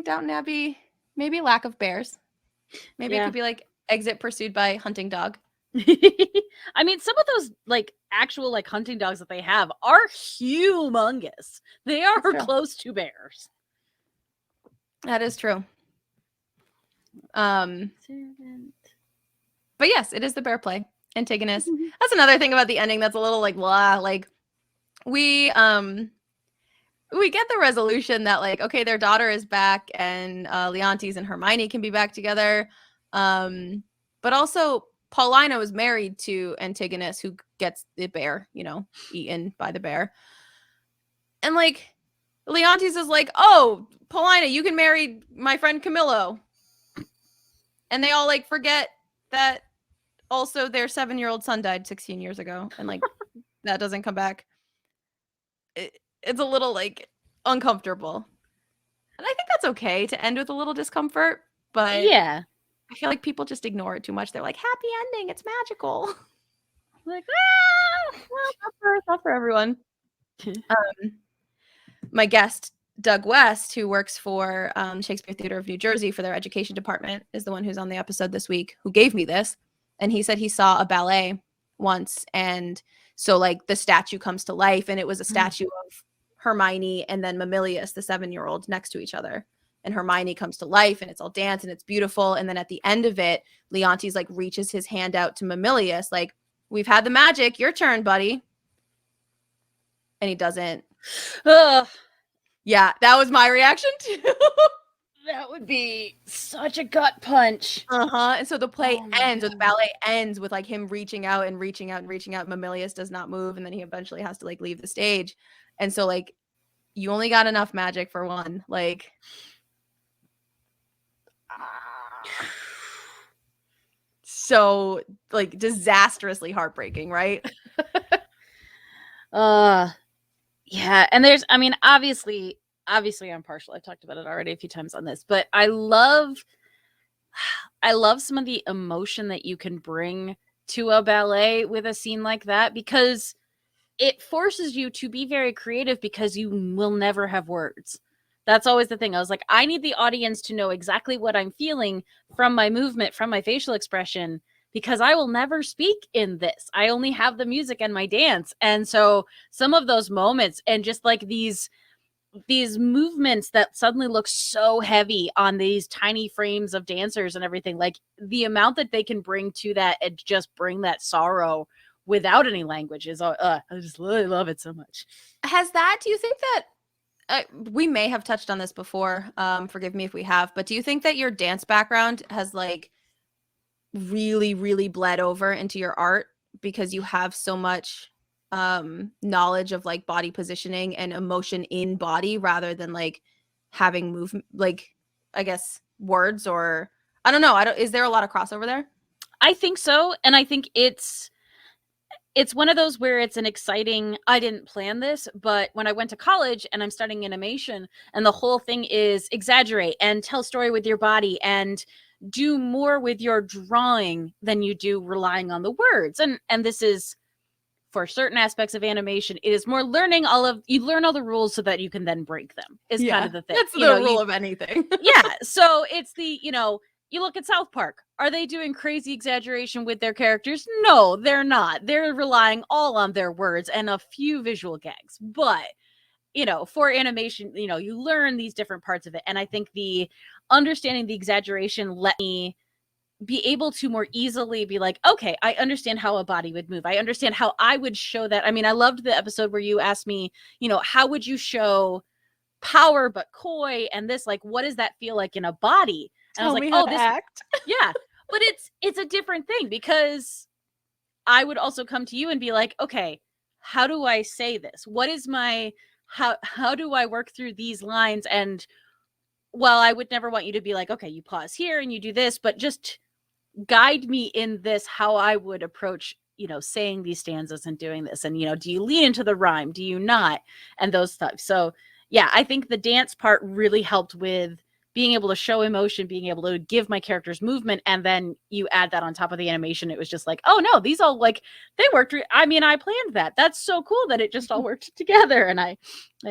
Downton Abbey, maybe lack of bears. Maybe it could be like exit pursued by hunting dog. I mean, some of those like actual like hunting dogs that they have are humongous. They are close to bears. That is true. But yes, it is the bear play. Antigonus. That's another thing about the ending that's a little like blah. Like we get the resolution that like, okay, their daughter is back and Leontes and Hermione can be back together. But also Paulina was married to Antigonus, who gets the bear, you know, eaten by the bear. And like Leontes is like, oh, Paulina, you can marry my friend Camillo. And they all like forget that also their 7-year-old son died 16 years ago. And like that doesn't come back. It's a little like uncomfortable. And I think that's okay to end with a little discomfort. But yeah, I feel like people just ignore it too much. They're like, happy ending. It's magical. Like, well, not for everyone. My guest, Doug West, who works for Shakespeare Theater of New Jersey for their education department, is the one who's on the episode this week who gave me this. And he said he saw a ballet once. And so like the statue comes to life, and it was a statue of Hermione and then Mamilius, the 7-year-old, next to each other. And Hermione comes to life, and it's all dance, and it's beautiful. And then at the end of it, Leontes like reaches his hand out to Mamilius, like, we've had the magic, your turn, buddy. And he doesn't. Yeah, that was my reaction too. That would be such a gut punch. And so the play ends, or the ballet ends with like him reaching out and reaching out and reaching out. Mamilius does not move, and then he eventually has to like leave the stage. And so like you only got enough magic for one. Like so like disastrously heartbreaking, right? Yeah, and there's, I mean, obviously obviously I'm partial. I've talked about it already a few times on this, but I love some of the emotion that you can bring to a ballet with a scene like that, because it forces you to be very creative because you will never have words. That's always the thing. I was like, I need the audience to know exactly what I'm feeling from my movement, from my facial expression, because I will never speak in this. I only have the music and my dance. And so some of those moments and just like these movements that suddenly look so heavy on these tiny frames of dancers and everything, like the amount that they can bring to that and just bring that sorrow without any language is I just really love it so much. Do you think that we may have touched on this before, forgive me if we have, but do you think that your dance background has like really, really bled over into your art because you have so much knowledge of like body positioning and emotion in body rather than like having movement, like I guess words, or I don't know. Is there a lot of crossover there? I think so. And I think it's one of those where it's an exciting, I didn't plan this, but when I went to college and I'm studying animation and the whole thing is exaggerate and tell story with your body and do more with your drawing than you do relying on the words. And this is for certain aspects of animation, it is more learning you learn all the rules so that you can then break them is kind of the thing. That's the rule of anything. Yeah. So it's the, you look at South Park. Are they doing crazy exaggeration with their characters? No, they're not. They're relying all on their words and a few visual gags. But, for animation, you learn these different parts of it. And I think the understanding the exaggeration let me be able to more easily be like, okay, I understand how a body would move. I understand how I would show that. I mean, I loved the episode where you asked me, how would you show power but coy and this, like, what does that feel like in a body? And I was like, oh, this act. Yeah. But it's a different thing because I would also come to you and be like, okay, how do I say this? What is my, how do I work through these lines? And while I would never want you to be like, okay, you pause here and you do this, but just guide me in this, how I would approach, saying these stanzas and doing this. And, do you lean into the rhyme? Do you not? And those stuff. So yeah, I think the dance part really helped with being able to show emotion, being able to give my characters movement. And then you add that on top of the animation. It was just like, oh no, these all like, they worked. I planned that. That's so cool that it just all worked together. And I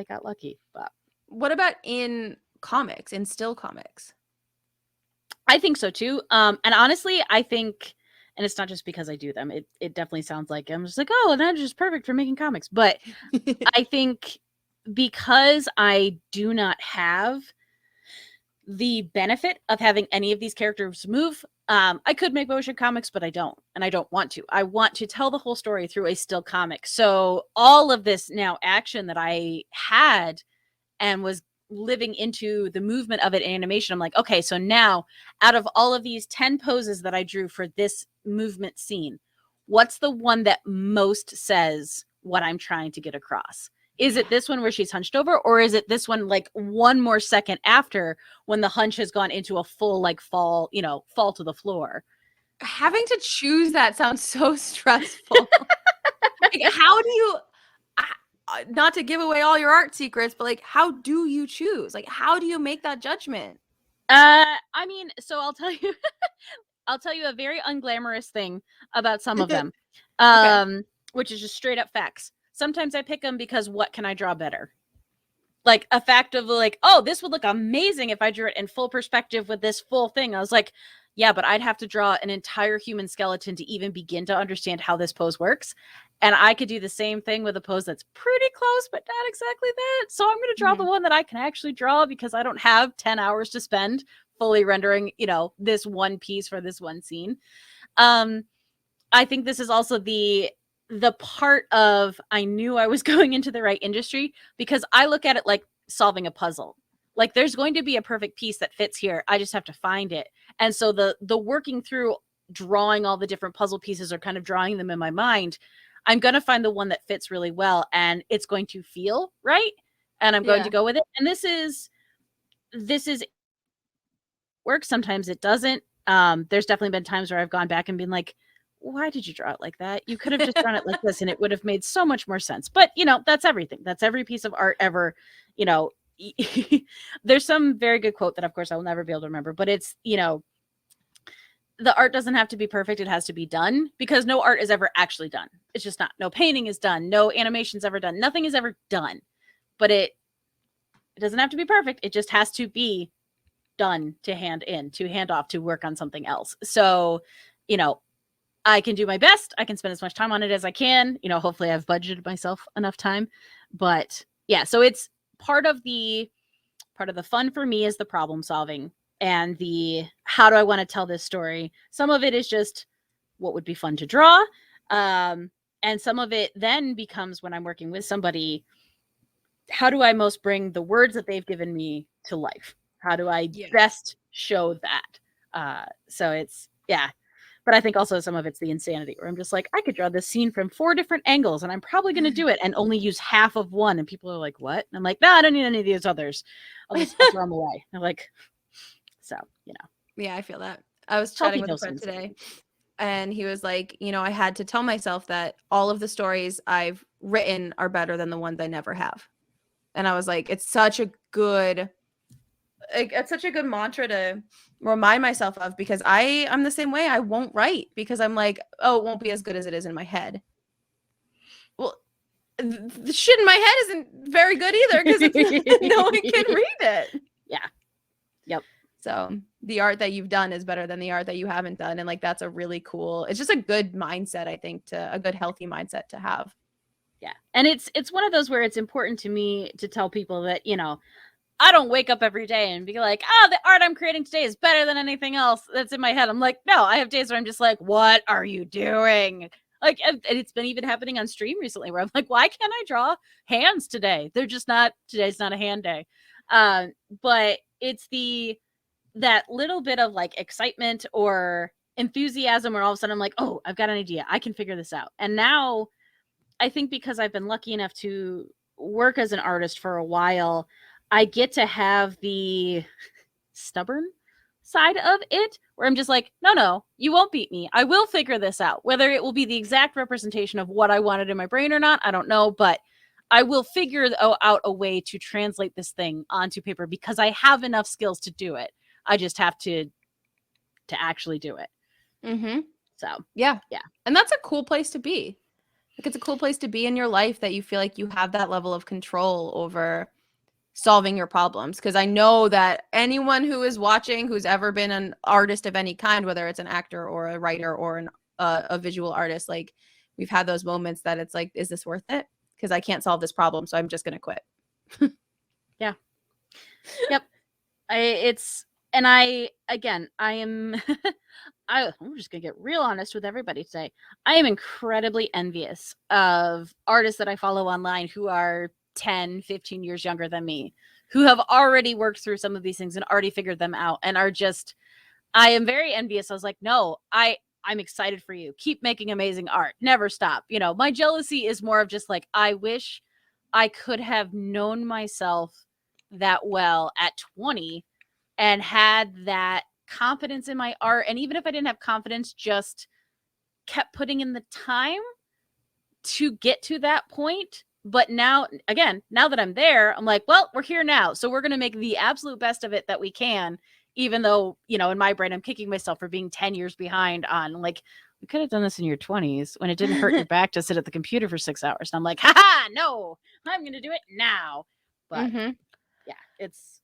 got lucky. But what about in comics, in still comics? I think so too. And honestly, I think, and it's not just because I do them. It definitely sounds like I'm just like, oh, that's just perfect for making comics. But I think because I do not have the benefit of having any of these characters move, I could make motion comics, but I don't, and I don't want to. I want to tell the whole story through a still comic. So all of this now action that I had and was living into the movement of it in animation, I'm like, okay, so now out of all of these 10 poses that I drew for this movement scene, what's the one that most says what I'm trying to get across? Is it this one where she's hunched over, or is it this one like one more second after when the hunch has gone into a full like fall to the floor? Having to choose that sounds so stressful. Like, how do you, not to give away all your art secrets, but like, how do you choose? Like, how do you make that judgment? So I'll tell you, I'll tell you a very unglamorous thing about some of them, which is just straight up facts. Sometimes I pick them because what can I draw better? Like a fact of like, oh, this would look amazing if I drew it in full perspective with this full thing. I was like, yeah, but I'd have to draw an entire human skeleton to even begin to understand how this pose works. And I could do the same thing with a pose that's pretty close, but not exactly that. So I'm going to draw the one that I can actually draw because I don't have 10 hours to spend fully rendering, this one piece for this one scene. I think this is also the part of, I knew I was going into the right industry because I look at it like solving a puzzle. Like there's going to be a perfect piece that fits here. I just have to find it. And so the working through drawing all the different puzzle pieces or kind of drawing them in my mind, I'm going to find the one that fits really well and it's going to feel right. And I'm going to go with it. And this is works. Sometimes it doesn't. There's definitely been times where I've gone back and been like, why did you draw it like that? You could have just drawn it like this and it would have made so much more sense. But, that's everything. That's every piece of art ever, there's some very good quote that of course I will never be able to remember, but it's, you know, the art doesn't have to be perfect, it has to be done, because no art is ever actually done. It's just not. No painting is done, no animation's ever done, nothing is ever done. But it doesn't have to be perfect, it just has to be done, to hand in, to hand off, to work on something else. So, you know, I can do my best, I can spend as much time on it as I can, you know, hopefully I've budgeted myself enough time. But yeah, so it's part of the fun for me is the problem solving and the how do I want to tell this story. Some of it is just what would be fun to draw, and some of it then becomes, when I'm working with somebody, how do I most bring the words that they've given me to life? How do I best show that? So it's, yeah. But I think also some of it's the insanity where I'm just like, I could draw this scene from 4 different angles and I'm probably going to do it and only use half of one. And people are like, what? And I'm like, no, I don't need any of these others. I'll just throw them away. I'm like, so, you know. Yeah, I feel that. I was chatting with a friend today and he was like, you know, I had to tell myself that all of the stories I've written are better than the ones I never have. And I was like, it's such a good mantra to remind myself of, because I'm the same way. I won't write because I'm like, oh, it won't be as good as it is in my head. Well, the shit in my head isn't very good either because no one can read it. Yeah. Yep. So the art that you've done is better than the art that you haven't done. And like, that's a really cool, it's just a good mindset, I think, a good healthy mindset to have. Yeah. And it's one of those where it's important to me to tell people that, you know, I don't wake up every day and be like, oh, the art I'm creating today is better than anything else that's in my head. I'm like, no, I have days where I'm just like, what are you doing? Like, and it's been even happening on stream recently where I'm like, why can't I draw hands today? They're just not, today's not a hand day. But it's that little bit of like excitement or enthusiasm where all of a sudden I'm like, oh, I've got an idea. I can figure this out. And now I think because I've been lucky enough to work as an artist for a while, I get to have the stubborn side of it where I'm just like, no, you won't beat me. I will figure this out. Whether it will be the exact representation of what I wanted in my brain or not, I don't know, but I will figure out a way to translate this thing onto paper because I have enough skills to do it. I just have to actually do it. Mm-hmm. So, yeah. And that's a cool place to be. Like, it's a cool place to be in your life that you feel like you have that level of control over solving your problems. Because I know that anyone who is watching who's ever been an artist of any kind, whether it's an actor or a writer or a visual artist, like, we've had those moments that it's like, is this worth it? Because I can't solve this problem, so I'm just gonna quit. Yeah. Yep. I'm just gonna get real honest with everybody today. I am incredibly envious of artists that I follow online who are 10, 15 years younger than me, who have already worked through some of these things and already figured them out and are just, I am very envious. I was like, no, I'm excited for you. Keep making amazing art. Never stop. You know, my jealousy is more of just like, I wish I could have known myself that well at 20 and had that confidence in my art. And even if I didn't have confidence, just kept putting in the time to get to that point. But now, again, now that I'm there, I'm like, well, we're here now. So we're going to make the absolute best of it that we can, even though, you know, in my brain, I'm kicking myself for being 10 years behind on, like, we could have done this in your 20s when it didn't hurt your back to sit at the computer for 6 hours. And I'm like, haha, no, I'm going to do it now. But yeah, it's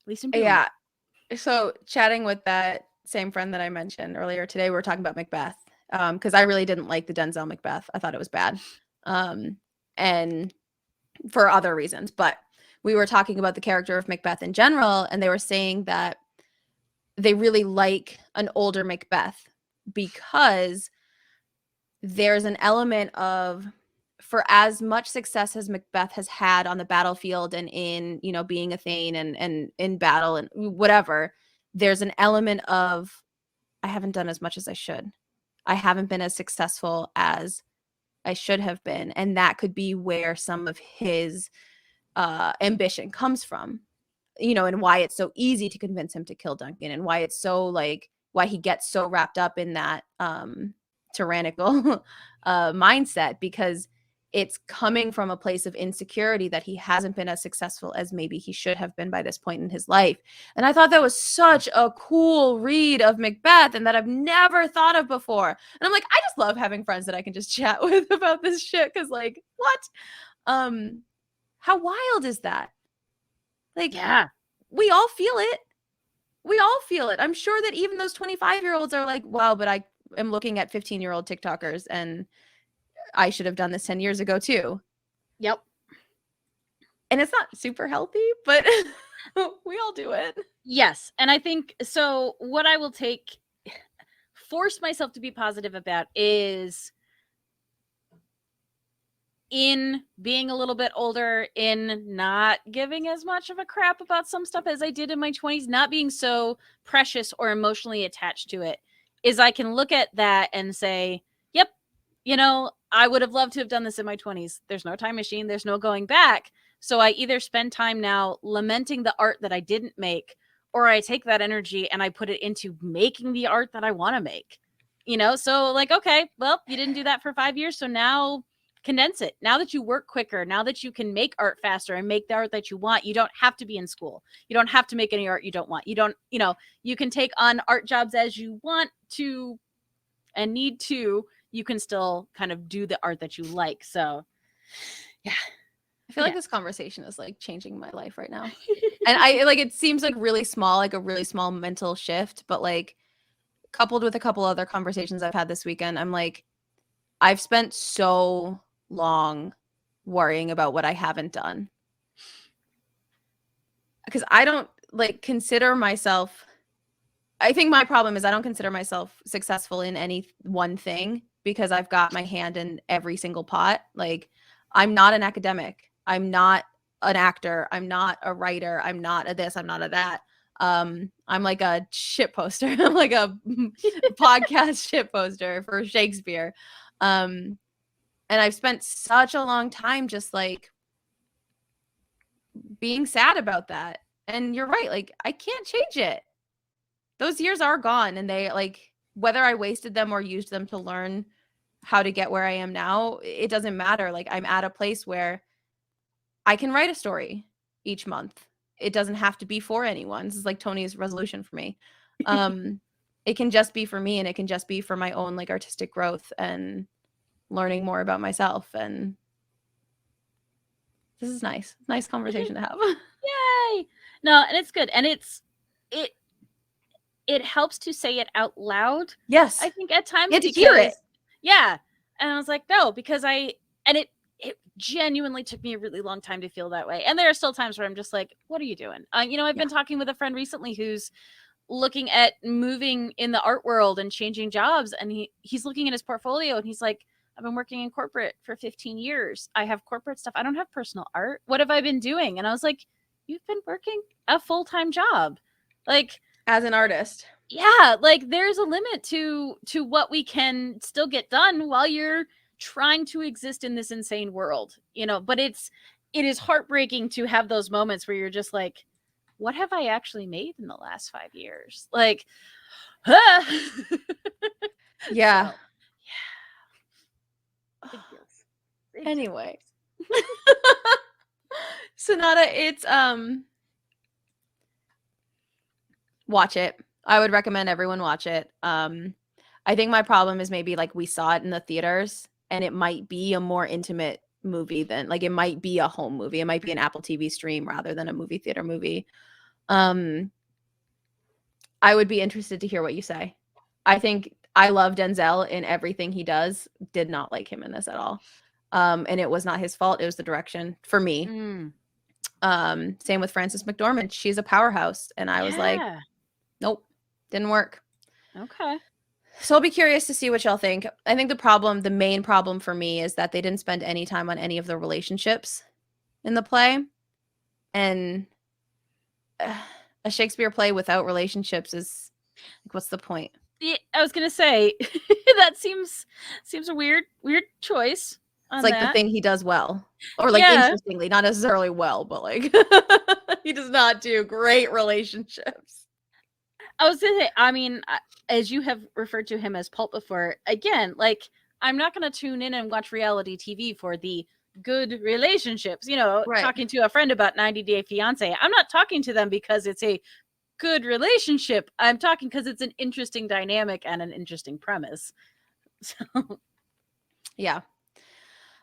at least I'm doing it. So chatting with that same friend that I mentioned earlier today, we were talking about Macbeth. Because I really didn't like the Denzel Macbeth. I thought it was bad. And for other reasons, but we were talking about the character of Macbeth in general, and they were saying that they really like an older Macbeth because there's an element of, for as much success as Macbeth has had on the battlefield and in, you know, being a thane and in battle and whatever, there's an element of, I haven't done as much as I should. I haven't been as successful as I should have been. And that could be where some of his ambition comes from, you know, and why it's so easy to convince him to kill Duncan and why it's so like, why he gets so wrapped up in that tyrannical mindset, because it's coming from a place of insecurity that he hasn't been as successful as maybe he should have been by this point in his life. And I thought that was such a cool read of Macbeth and that I've never thought of before. And I'm like, I just love having friends that I can just chat with about this shit. Cause like, what? How wild is that? Like, Yeah. we all feel it. We all feel it. I'm sure that even those 25-year-olds are like, wow, but I am looking at 15-year-old TikTokers and I should have done this 10 years ago too. Yep. And it's not super healthy, but we all do it. Yes. And I think so. What I will force myself to be positive about is in being a little bit older, in not giving as much of a crap about some stuff as I did in my 20s, not being so precious or emotionally attached to it, is I can look at that and say, yep, you know, I would have loved to have done this in my 20s. There's no time machine. There's no going back. So I either spend time now lamenting the art that I didn't make, or I take that energy and I put it into making the art that I want to make. You know, so like, okay, well, you didn't do that for 5 years. So now condense it. Now that you work quicker, now that you can make art faster and make the art that you want, you don't have to be in school. You don't have to make any art you don't want. You don't, you know, you can take on art jobs as you want to and need to. You can still kind of do the art that you like. So, yeah. I feel like this conversation is like changing my life right now. And I like, it seems like really small, like a really small mental shift, but like coupled with a couple other conversations I've had this weekend, I'm like, I've spent so long worrying about what I haven't done. Because I don't like consider myself, I think my problem is I don't consider myself successful in any one thing because I've got my hand in every single pot. Like, I'm not an academic. I'm not an actor. I'm not a writer. I'm not a this. I'm not a that. I'm like a shit poster. I'm like a podcast shit poster for Shakespeare. And I've spent such a long time just like being sad about that. And you're right. Like, I can't change it. Those years are gone, and they like, whether I wasted them or used them to learn how to get where I am now, it doesn't matter. Like, I'm at a place where I can write a story each month. It doesn't have to be for anyone. This is like Tony's resolution for me. It can just be for me, and it can just be for my own like artistic growth and learning more about myself. And this is nice conversation to have. Yay. No, and it's good. And it helps to say it out loud. Yes. I think at times you have to hear it. Yeah. And I was like, no, because it genuinely took me a really long time to feel that way. And there are still times where I'm just like, what are you doing? You know, I've been talking with a friend recently who's looking at moving in the art world and changing jobs. And he's looking at his portfolio and he's like, I've been working in corporate for 15 years. I have corporate stuff. I don't have personal art. What have I been doing? And I was like, you've been working a full-time job. Like, as an artist. Yeah, like there's a limit to what we can still get done while you're trying to exist in this insane world, you know. But it is heartbreaking to have those moments where you're just like, what have I actually made in the last 5 years? Like, yeah. So, yeah. Big deals. Anyway. Sonata, it's watch it. I would recommend everyone watch it. I think my problem is maybe like we saw it in the theaters and it might be a more intimate movie than like it might be a home movie. It might be an Apple TV stream rather than a movie theater movie. I would be interested to hear what you say. I think I love Denzel in everything he does. Did not like him in this at all. And it was not his fault. It was the direction for me. Same with Frances McDormand. She's a powerhouse. And I was like, nope, didn't work. Okay. So I'll be curious to see what y'all think. I think the main problem for me is that they didn't spend any time on any of the relationships in the play. And a Shakespeare play without relationships is like, what's the point? Yeah, I was gonna say that seems a weird choice. It's like the thing he does well, or like interestingly, not necessarily well, but like he does not do great relationships. I was gonna say, I mean, as you have referred to him as pulp before, again, like I'm not going to tune in and watch reality TV for the good relationships, you know, Right. talking to a friend about 90 Day Fiance. I'm not talking to them because it's a good relationship. I'm talking because it's an interesting dynamic and an interesting premise. So Yeah.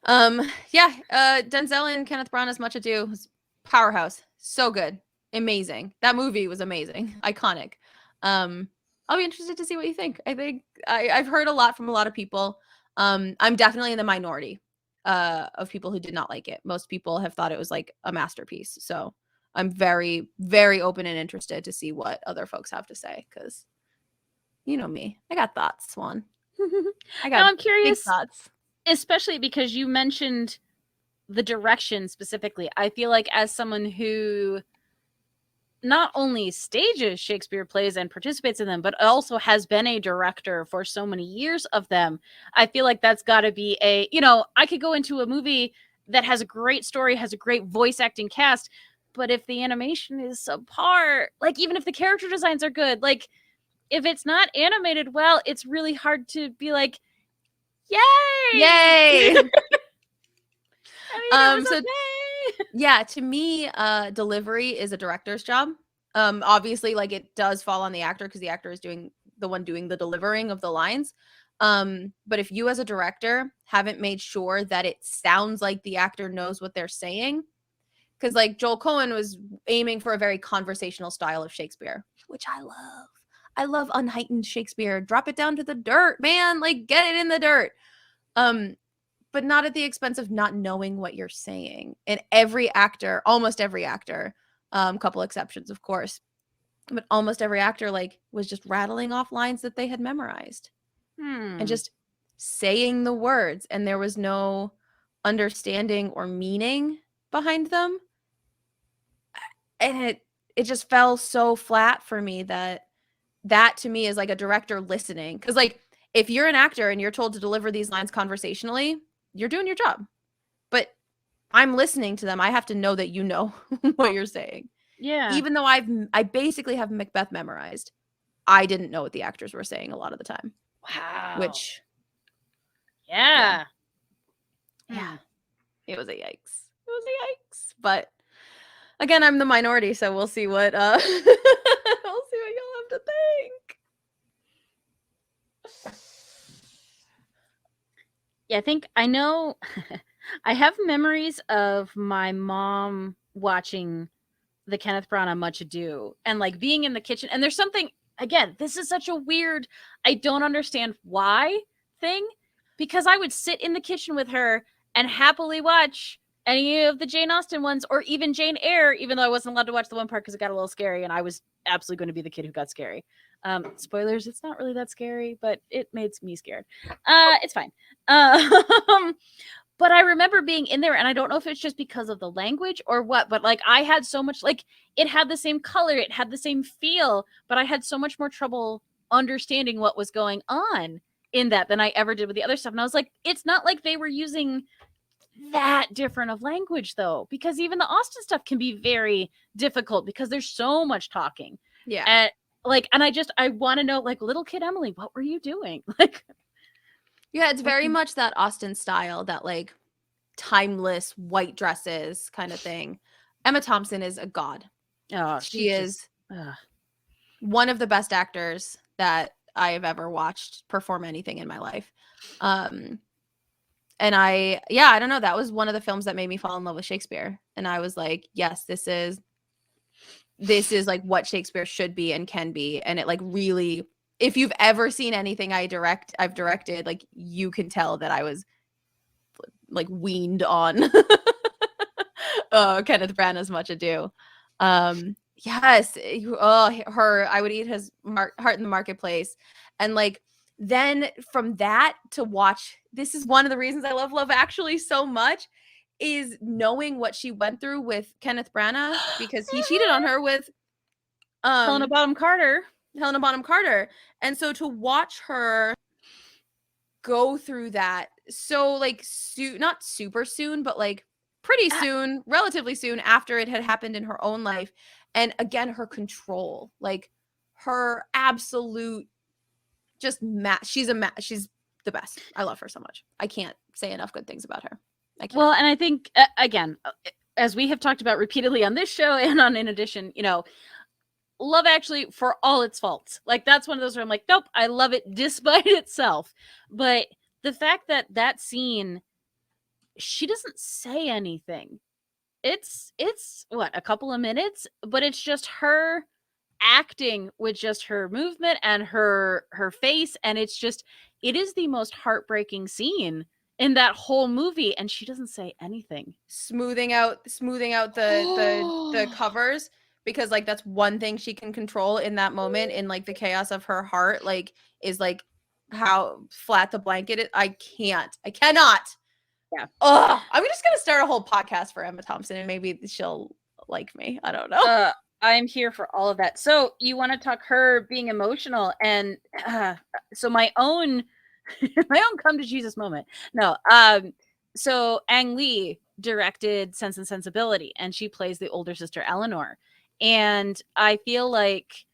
Denzel and Kenneth Branagh's Much Ado was powerhouse. So good. Amazing. That movie was amazing. Iconic. I'll be interested to see what you think. I think I've heard a lot from a lot of people. I'm definitely in the minority of people who did not like it. Most people have thought it was like a masterpiece. So I'm very, very open and interested to see what other folks have to say, because you know me. I got thoughts, Swan. I got now I'm big curious, thoughts. especially because you mentioned the direction specifically. I feel like as someone who not only stages Shakespeare plays and participates in them, but also has been a director for so many years of them, I feel like that's got to be a, you know, I could go into a movie that has a great story, has a great voice acting cast, but if the animation is subpar, like even if the character designs are good, like if it's not animated well, it's really hard to be like, yay! Yay! I mean, it was okay. Yeah, to me, delivery is a director's job. Obviously, like it does fall on the actor because the actor is doing the delivering of the lines. But if you as a director haven't made sure that it sounds like the actor knows what they're saying, because like Joel Cohen was aiming for a very conversational style of Shakespeare, which I love. I love unheightened Shakespeare. Drop it down to the dirt, man. Like get it in the dirt. But not at the expense of not knowing what you're saying. And every actor, almost every actor, couple exceptions, of course, but almost every actor like was just rattling off lines that they had memorized and just saying the words, and there was no understanding or meaning behind them. And it just fell so flat for me that to me is like a director listening. Because like if you're an actor and you're told to deliver these lines conversationally, you're doing your job. But I'm listening to them. I have to know that you know what you're saying. Yeah. Even though I basically have Macbeth memorized, I didn't know what the actors were saying a lot of the time. Wow. Which yeah. It was a yikes. It was a yikes. But again, I'm the minority, so we'll see what we'll see what y'all have to think. Yeah, I think I know I have memories of my mom watching the Kenneth Branagh Much Ado and like being in the kitchen. And there's something, again, this is such a weird, I don't understand why thing, because I would sit in the kitchen with her and happily watch any of the Jane Austen ones or even Jane Eyre, even though I wasn't allowed to watch the one part because it got a little scary and I was absolutely going to be the kid who got scary. Spoilers, it's not really that scary, but it made me scared. It's fine. But I remember being in there, and I don't know if it's just because of the language or what, but like I had so much, like it had the same color, it had the same feel, but I had so much more trouble understanding what was going on in that than I ever did with the other stuff. And I was like, it's not like they were using that different of language though, because even the Austen stuff can be very difficult because there's so much talking. Yeah. And I want to know, like, little kid Emily, what were you doing? Like, yeah, it's very much that Austen style, that like timeless white dresses kind of thing. Emma Thompson is a god. oh, She is one of the best actors that I have ever watched perform anything in my life. And I don't know, that was one of the films that made me fall in love with Shakespeare. And I was like, yes, this is like what Shakespeare should be and can be. And it like really, if you've ever seen anything I've directed, like you can tell that I was like weaned on Kenneth Branagh's Much Ado. Yes, I would eat his heart in the marketplace. And like then from that to watch, this is one of the reasons I love Love Actually so much, is knowing what she went through with Kenneth Branagh, because he cheated on her with Helena Bonham Carter. And so to watch her go through that, so like not super soon, but like pretty soon, relatively soon after it had happened in her own life. And again, her control, like her absolute just she's the best. I love her so much. I can't say enough good things about her. I can't. Well, and I think, again, as we have talked about repeatedly on this show and on In Addition, you know, Love Actually, for all its faults, like that's one of those where I'm like, nope, I love it despite itself. But the fact that that scene, she doesn't say anything. It's what, a couple of minutes, but it's just her acting with just her movement and her face, and it is the most heartbreaking scene in that whole movie, and she doesn't say anything. Smoothing out the covers, because like that's one thing she can control in that moment, in like the chaos of her heart, like is like how flat the blanket is. I cannot. Yeah. Ugh. I'm just gonna start a whole podcast for Emma Thompson, and maybe she'll like me. I don't know. I'm here for all of that. So you want to talk her being emotional, and so my own come to Jesus moment. No, so Ang Lee directed Sense and Sensibility, and she plays the older sister Eleanor, and I feel like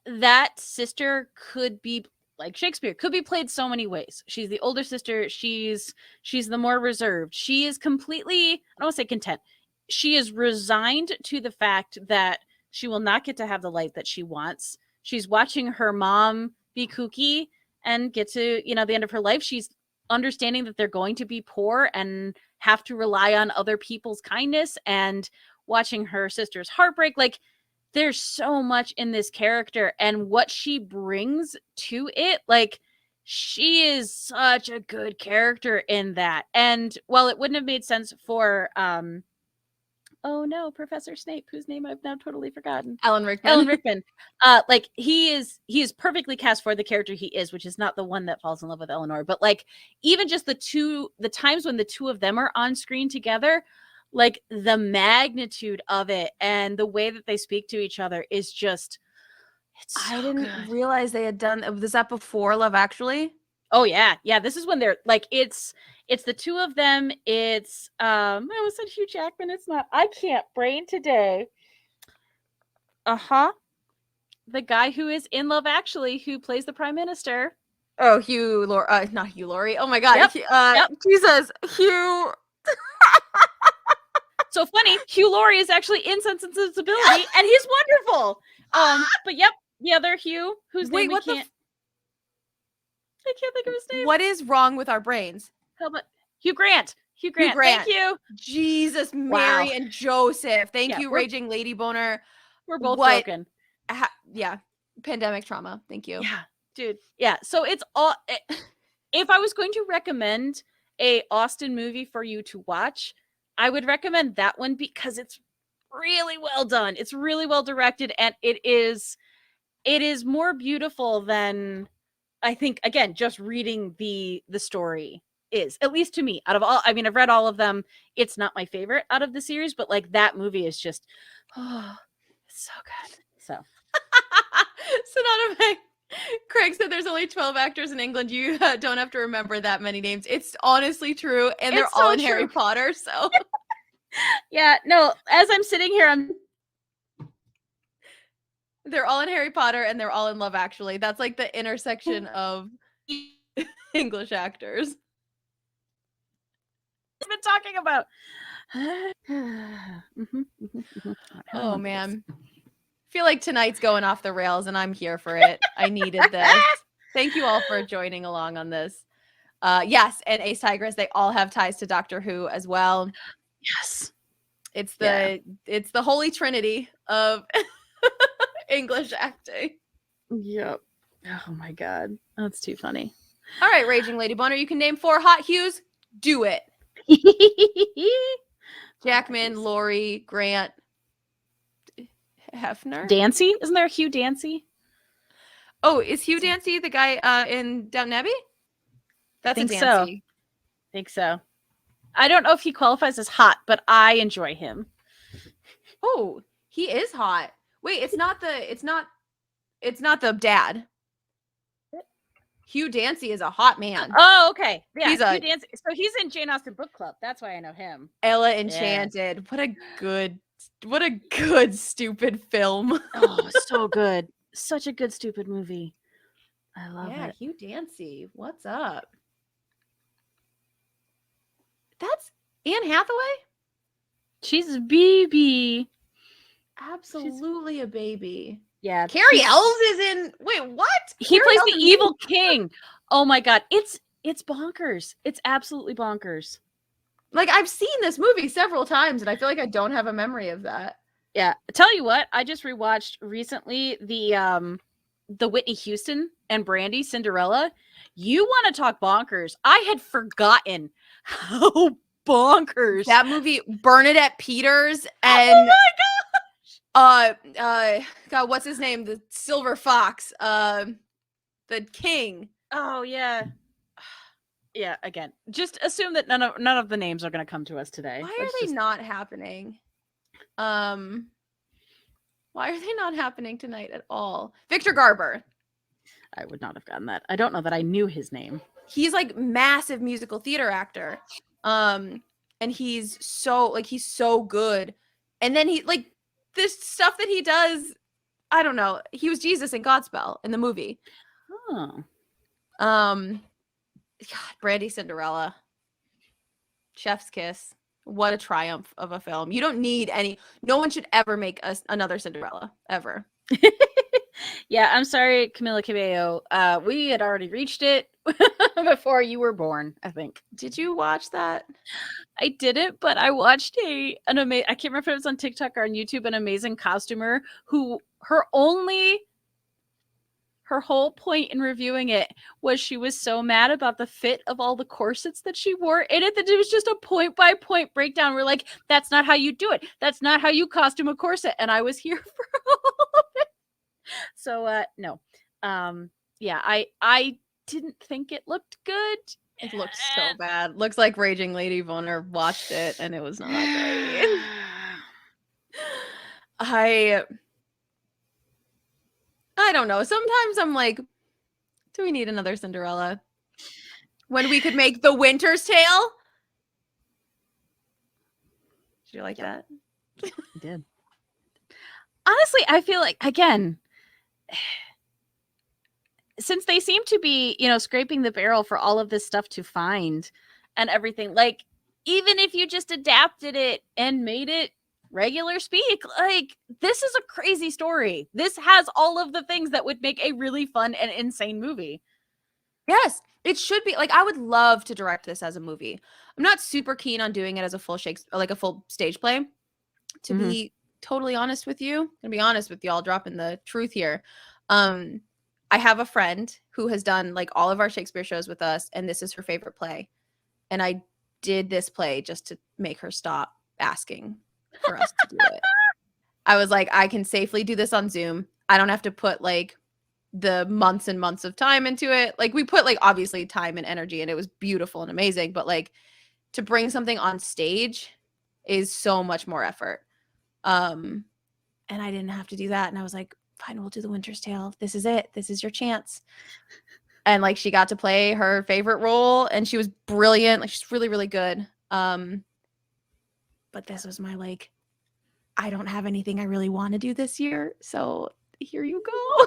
that sister could be, like Shakespeare, could be played so many ways. She's the older sister. She's the more reserved. She is completely, I don't want to say content. She is resigned to the fact that she will not get to have the life that she wants. She's watching her mom be kooky and get to, you know, the end of her life. She's understanding that they're going to be poor and have to rely on other people's kindness, and watching her sister's heartbreak. Like, there's so much in this character and what she brings to it. Like, she is such a good character in that. And while it wouldn't have made sense for oh no, Professor Snape, whose name I've now totally forgotten. Alan Rickman. Like, he is perfectly cast for the character he is, which is not the one that falls in love with Eleanor. But like, even just the times when the two of them are on screen together, like the magnitude of it and the way that they speak to each other is just, I didn't realize they had done. Was that before Love Actually? Oh yeah. This is when they're like, it's the two of them. It's I almost said Hugh Jackman. It's not. I can't brain today. The guy who is in Love Actually, who plays the Prime Minister. Oh, not Hugh Laurie. Oh my God. Yep. Jesus, Hugh. So funny, Hugh Laurie is actually in Sense and Sensibility, and he's wonderful. But yep, the other Hugh, whose name I can't think of his name. What is wrong with our brains? How about Hugh Grant? Hugh Grant. Thank you. Jesus, Mary and Joseph. Thank you, Raging Lady Boner. We're both broken. Yeah. Pandemic trauma. Thank you. Yeah, dude. Yeah. So it's all. If I was going to recommend a Austen movie for you to watch, I would recommend that one, because it's really well done. It's really well directed, and it is more beautiful than, I think, again, just reading the story is, at least to me. Out of all, I mean, I've read all of them. It's not my favorite out of the series, but like, that movie is just, it's so good. So Craig said there's only 12 actors in England. You don't have to remember that many names. It's honestly true, and they're all in Harry Potter. So yeah, no. As I'm sitting here, they're all in Harry Potter, and they're all in Love Actually. That's like the intersection of English actors. I've been talking about. Oh man. I feel like tonight's going off the rails, and I'm here for it. I needed this. Thank you all for joining along on this. Yes, and Ace Tigress, they all have ties to Doctor Who as well. Yes. It's the holy trinity of English acting. Yep. Oh my God. That's too funny. All right, Raging Lady Boner, you can name 4 hot Hughs. Do it. Jackman, Laurie, Grant, Hefner, Dancy. Isn't there a Hugh Dancy? Oh, is Hugh Dancy the guy in Downton Abbey? That's a Dancy. Think so. I don't know if he qualifies as hot, but I enjoy him. Oh, he is hot. Wait, it's not the dad. Hugh Dancy is a hot man. Oh, okay. Yeah, Hugh Dancy. So he's in Jane Austen Book Club. That's why I know him. Ella Enchanted. Yeah. What a good stupid film. Oh, so good. Such a good stupid movie. I love Yeah, it. Hugh Dancy. What's up? That's Anne Hathaway? She's a baby. Absolutely a baby. Yeah. Carrie Elves is in. Wait, what? He Carrie plays Elves the is evil king. Oh my god. It's bonkers. It's absolutely bonkers. Like, I've seen this movie several times, and I feel like I don't have a memory of that. Yeah. Tell you what, I just rewatched recently the Whitney Houston and Brandy Cinderella. You want to talk bonkers? I had forgotten how bonkers That movie, Bernadette Peters Oh and my God, what's his name? The Silver Fox, the king. Oh yeah. Yeah, again. Just assume that none of the names are going to come to us today. Why are they not happening? Why are they not happening tonight at all? Victor Garber. I would not have gotten that. I don't know that I knew his name. He's like massive musical theater actor. And he's so good. And then he like this stuff that he does, I don't know. He was Jesus in Godspell in the movie. Oh. God, Brandy Cinderella. Chef's kiss. What a triumph of a film. You don't need no one should ever make another Cinderella ever. Yeah, I'm sorry, Camila Cabello. We had already reached it before you were born, I think. Did you watch that? I didn't, but I watched I can't remember if it was on TikTok or on YouTube, an amazing costumer who her whole point in reviewing it was she was so mad about the fit of all the corsets that she wore in it that it was just a point by point breakdown. We're like, that's not how you do it. That's not how you costume a corset. And I was here for all of it. So no. Yeah, I didn't think it looked good. It looked so bad. Looks like Raging Lady Boner watched it and it was not great. I don't know. Sometimes I'm like, do we need another Cinderella? When we could make The Winter's Tale? Did you like that? I did. Honestly, I feel like, again, since they seem to be, scraping the barrel for all of this stuff to find and everything, like, even if you just adapted it and made it regular speak, like, this is a crazy story. This has all of the things that would make a really fun and insane movie. Yes, it should be. Like, I would love to direct this as a movie. I'm not super keen on doing it as a full Shakespeare, like a full stage play. To be totally honest with you, I'm gonna be honest with y'all, dropping the truth here. I have a friend who has done like all of our Shakespeare shows with us, and this is her favorite play. And I did this play just to make her stop asking for us to do it. I was like, I can safely do this on Zoom. I don't have to put like the months and months of time into it. Like, we put like obviously time and energy, and it was beautiful and amazing, but like to bring something on stage is so much more effort. And I didn't have to do that. And I was like, fine, we'll do The Winter's Tale. This is it. This is your chance. And like, she got to play her favorite role, and she was brilliant. Like, she's really, really good. But this was my like, I don't have anything I really want to do this year. So here you go.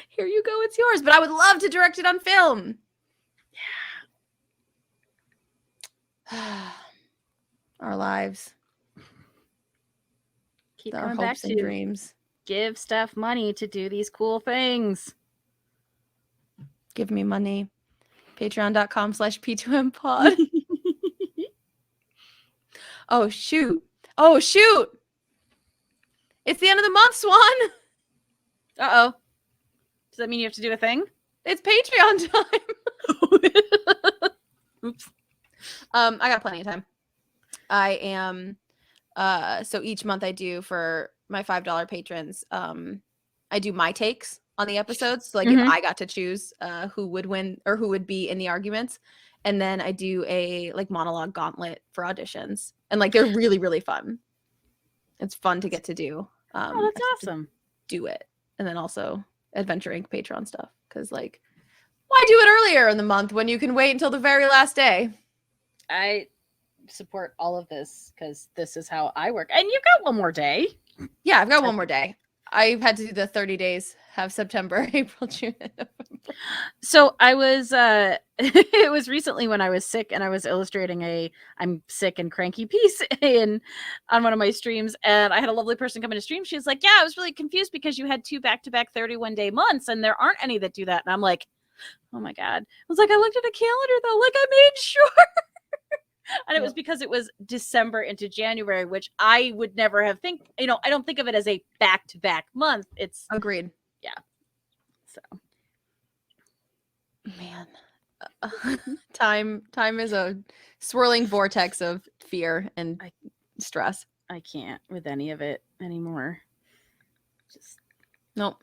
Here you go. It's yours. But I would love to direct it on film. Yeah. Our lives. Keep our coming hopes back and to dreams. Give Steph money to do these cool things. Give me money. Patreon.com/P2Mpod. Oh, shoot. It's the end of the month, Swan. Uh-oh. Does that mean you have to do a thing? It's Patreon time. Oops. I got plenty of time. I am so each month I do for my $5 patrons, I do my takes on the episodes. So like if I got to choose who would win or who would be in the arguments, and then I do a like monologue gauntlet for auditions, and like they're really, really fun. It's fun to get to do. Oh, that's awesome. Do it. And then also Adventure Inc. Patreon stuff, because like, why do it earlier in the month when you can wait until the very last day? I support all of this because this is how I work. And you've got one more day. Yeah, I've got one more day. I've had to do the 30 days, have September, April, June, and November. So I was it was recently when I was sick and I was illustrating a I'm sick and cranky piece on one of my streams, and I had a lovely person come into stream. She was like, yeah, I was really confused because you had 2 back-to-back 31-day months and there aren't any that do that. And I'm like, oh my God. I was like, I looked at a calendar though, like I made sure. And it was because it was December into January, which I would never have I don't think of it as a back-to-back month. It's Agreed. Yeah. So, man, time is a swirling vortex of fear and stress. I can't with any of it anymore. Just nope.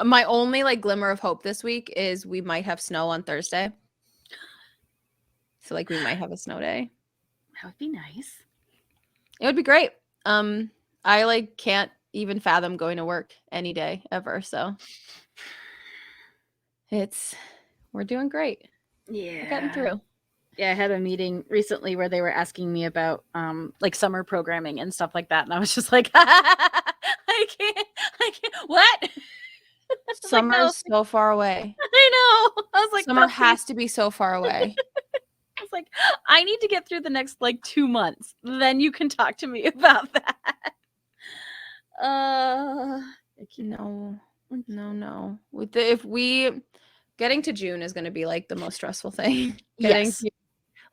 My only like glimmer of hope this week is we might have snow on Thursday. So like we might have a snow day. That would be nice. It would be great. I like can't even fathom going to work any day ever. So we're doing great. Yeah. We're getting through. Yeah, I had a meeting recently where they were asking me about like summer programming and stuff like that. And I was just like, I can't. What? Summer's so far away. I know. I was like, summer has to be so far away. I was like, I need to get through the next like 2 months. Then you can talk to me about that. No. If we getting to June is going to be like the most stressful thing. Yes.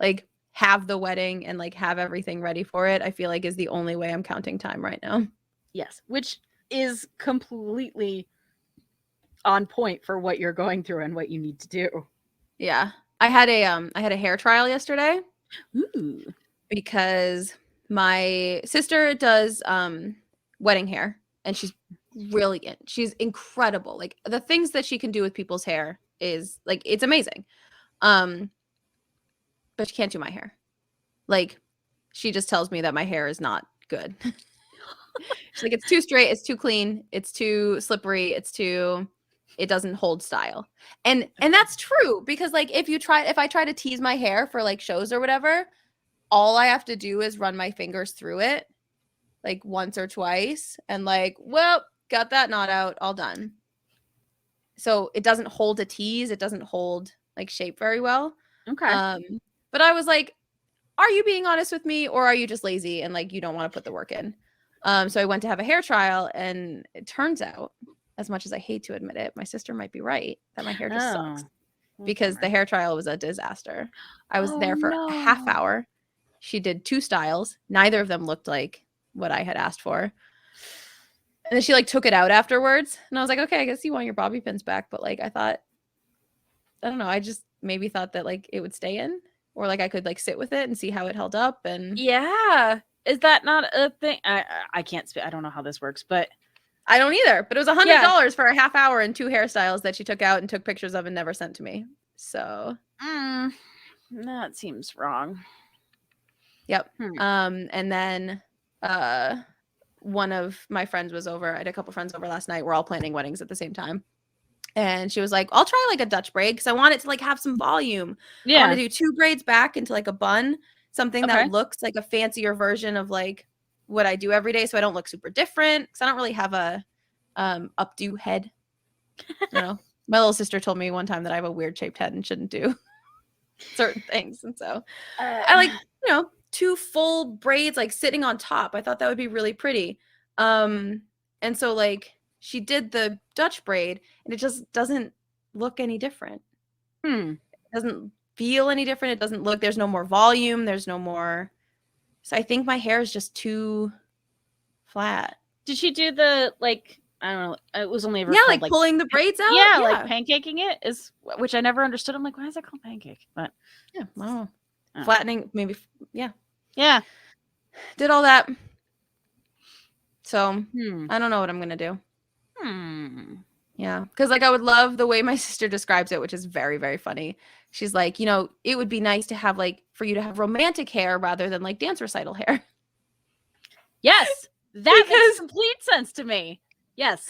Like have the wedding and like have everything ready for it, I feel like is the only way I'm counting time right now. Yes, which is completely on point for what you're going through and what you need to do. Yeah. I had a hair trial yesterday. Ooh. Because my sister does wedding hair and she's brilliant. She's incredible. Like the things that she can do with people's hair is like it's amazing. But she can't do my hair. Like she just tells me that my hair is not good. She's like, it's too straight, it's too clean, it's too slippery, it doesn't hold style. And that's true because like if I try to tease my hair for like shows or whatever, all I have to do is run my fingers through it like once or twice and like, well, got that knot out, all done. So it doesn't hold a tease, it doesn't hold like shape very well. Okay. But I was like, are you being honest with me or are you just lazy and like you don't want to put the work in? So I went to have a hair trial and it turns out, as much as I hate to admit it, my sister might be right that my hair just sucks because the hair trial was a disaster. I was there for a half hour. She did 2 styles. Neither of them looked like what I had asked for. And then she like took it out afterwards. And I was like, okay, I guess you want your bobby pins back. But like, I don't know. I just maybe thought that like it would stay in or like I could like sit with it and see how it held up. And yeah. Is that not a thing? I can't speak. I don't know how this works, but I don't either. But it was $100 for a half hour and 2 hairstyles that she took out and took pictures of and never sent to me. So that seems wrong. Yep. And then one of my friends was over. I had a couple friends over last night. We're all planning weddings at the same time. And she was like, I'll try like a Dutch braid because I want it to like have some volume. Yeah. I want to do 2 braids back into like a bun, something that looks like a fancier version of like what I do every day. So I don't look super different because I don't really have a updo head. You know, my little sister told me one time that I have a weird shaped head and shouldn't do certain things. And so I like, 2 full braids like sitting on top. I thought that would be really pretty. And so like she did the Dutch braid and it just doesn't look any different. It doesn't feel any different. It doesn't look, there's no more volume. There's no more. So I think my hair is just too flat. Did she do the like, I don't know, it was only ever like pulling the braids out? Yeah, like pancaking it is, which I never understood. I'm like, why is that called pancake? But yeah, wow. Flattening, maybe. Yeah. Did all that. So I don't know what I'm gonna do. Yeah, because like I would love the way my sister describes it, which is very, very funny. She's like, it would be nice to have like for you to have romantic hair rather than like dance recital hair. Yes, that makes complete sense to me. Yes.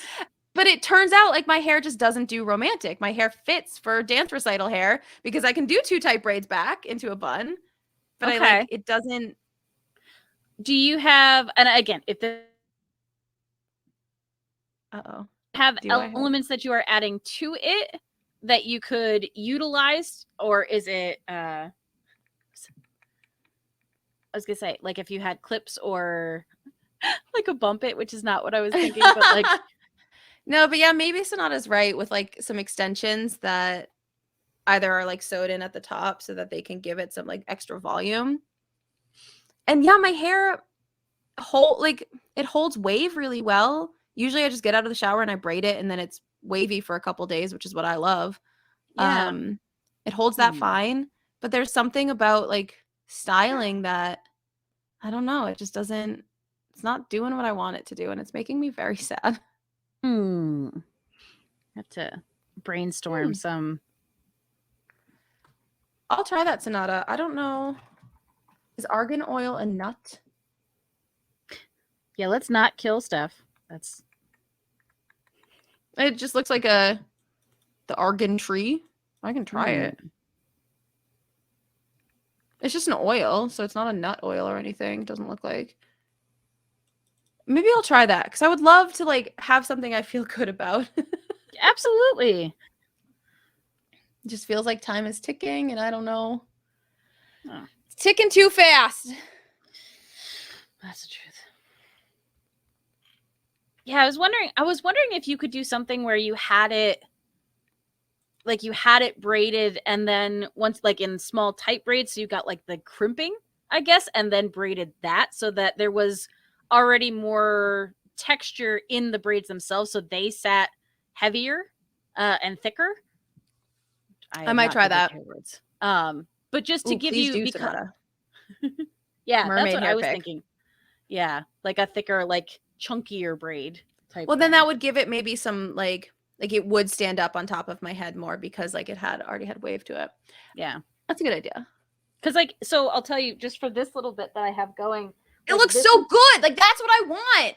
But it turns out like my hair just doesn't do romantic. My hair fits for dance recital hair because I can do 2 tight braids back into a bun. But it doesn't. Do you have, and again, if the Uh-oh. Have Do I have- elements that you are adding to it that you could utilize, or is it I was gonna say, like, if you had clips or like a bump it, which is not what I was thinking, but like No, but yeah, maybe Sonata's right with like some extensions that either are like sewed in at the top so that they can give it some like extra volume. And yeah, my hair it holds wave really well. Usually I just get out of the shower and I braid it and then it's wavy for a couple days, which is what I love. yeah. It holds that fine, but there's something about like styling that I don't know, it just doesn't, it's not doing what I want it to do and it's making me very sad. Have to brainstorm some. I'll try that, Sonata. I don't know. Is argan oil a nut? Yeah, let's not kill Steph. That's It just looks like the argan tree. I can try it. It's just an oil, so it's not a nut oil or anything. It doesn't look like. Maybe I'll try that because I would love to like have something I feel good about. absolutely. It just feels like time is ticking, and I don't know. Oh. It's ticking too fast. That's the truth. Yeah, I was wondering if you could do something where you had it braided and then once like in small tight braids, so you got like the crimping, I guess, and then braided that so that there was already more texture in the braids themselves, so they sat heavier and thicker. I might try that. But just to give you yeah, mermaid that's what hair I was pick. Thinking. Yeah, like a thicker, like chunkier braid type. Well, then that would give it maybe some like it would stand up on top of my head more because like it had already had wave to it. Yeah, that's a good idea. Because like, so I'll tell you, just for this little bit that I have going, it looks so good. Like that's what I want.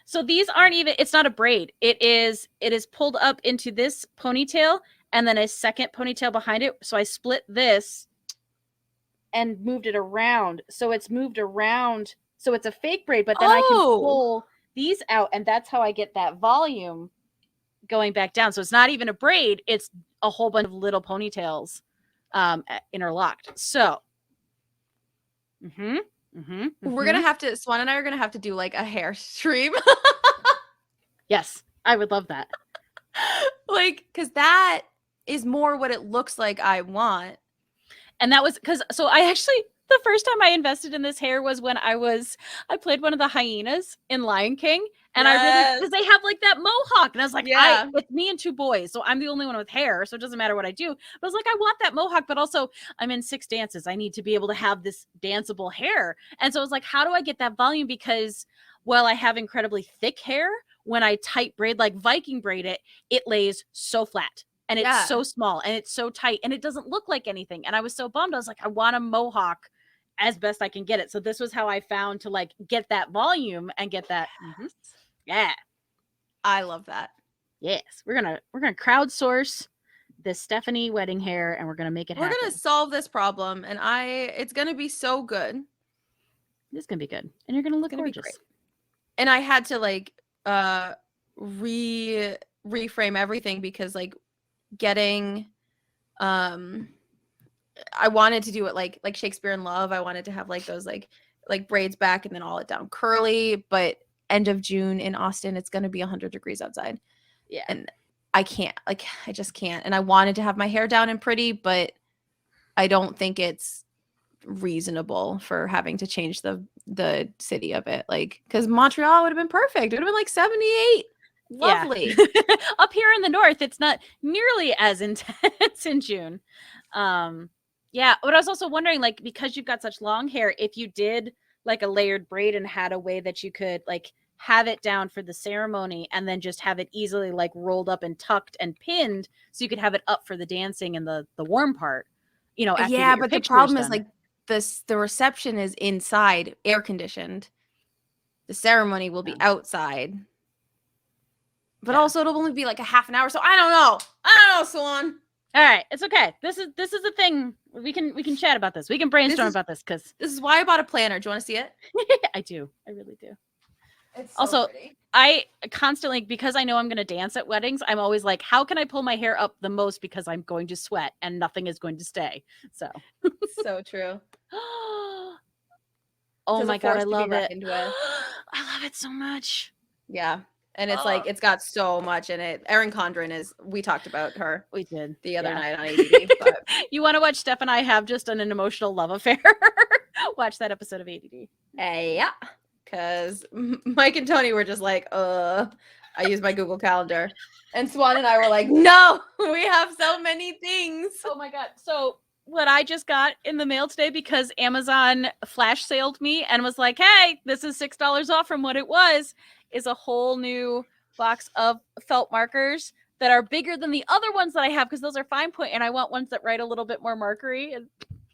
So these aren't even, it's not a braid. It is pulled up into this ponytail and then a second ponytail behind it. So I split this and moved it around. So it's moved around. So it's a fake braid, but then I can pull these out and that's how I get that volume going back down. So it's not even a braid. It's a whole bunch of little ponytails interlocked. So, we're gonna have to, Swan and I are gonna have to do like a hair stream. Yes, I would love that. Like, because that is more what it looks like I want. And that was because, so I actually, the first time I invested in this hair was when I played one of the hyenas in Lion King. And I really, because they have like that mohawk. And I was like, it's me and two boys. So I'm the only one with hair. So it doesn't matter what I do. But I was like, I want that mohawk. But also I'm in 6 dances. I need to be able to have this danceable hair. And so I was like, how do I get that volume? Because while I have incredibly thick hair, when I tight braid, like Viking braid it, it lays so flat. And it's so small and it's so tight and it doesn't look like anything. And I was so bummed. I was like, I want a mohawk as best I can get it. So this was how I found to like get that volume and get that. Yeah. I love that. Yes. We're going to crowdsource this Stephanie wedding hair and we're going to make it happen. We're going to solve this problem and it's going to be so good. It's going to be good. And you're going to look gorgeous. And I had to like reframe everything because like getting I wanted to do it like Shakespeare in Love. I wanted to have like those like braids back and then all it down curly, but end of June in Austin it's going to be 100 degrees outside. Yeah. And I can't, like I just can't. And I wanted to have my hair down and pretty, but I don't think it's reasonable for having to change the city of it, like because Montreal would have been perfect. It would have been like 78. Lovely. Yeah. Up here in the north it's not nearly as intense in June. Yeah, but I was also wondering, like, because you've got such long hair, if you did like a layered braid and had a way that you could like have it down for the ceremony and then just have it easily like rolled up and tucked and pinned so you could have it up for the dancing and the warm part, you know. Yeah, but the problem is like the reception is inside, air conditioned. The ceremony will be outside. But also it'll only be like a half an hour. So I don't know, Swan. All right, it's okay. This is the thing. We can chat about this. We can brainstorm about this because this is why I bought a planner. Do you want to see it? I do. I really do. It's so Also, pretty. I constantly, because I know I'm going to dance at weddings, I'm always like, how can I pull my hair up the most because I'm going to sweat and nothing is going to stay. So, So true. oh It's my a God, force I to be love it. reckoned with. I love it so much. Yeah. And it's Oh, like, it's got so much in it. Erin Condren we talked about her we did the other yeah. night on ADD. But You want to watch Steph and I have just an emotional love affair? Watch that episode of ADD. yeah. Because Mike and Tony were just like, I use my Google Calendar. And Swan and I were like, no, we have so many things. Oh my God. So what I just got in the mail today, because Amazon flash sailed me and was like, hey, this is $6 off from what it was, is a whole new box of felt markers that are bigger than the other ones that I have, because those are fine point and I want ones that write a little bit more markery. And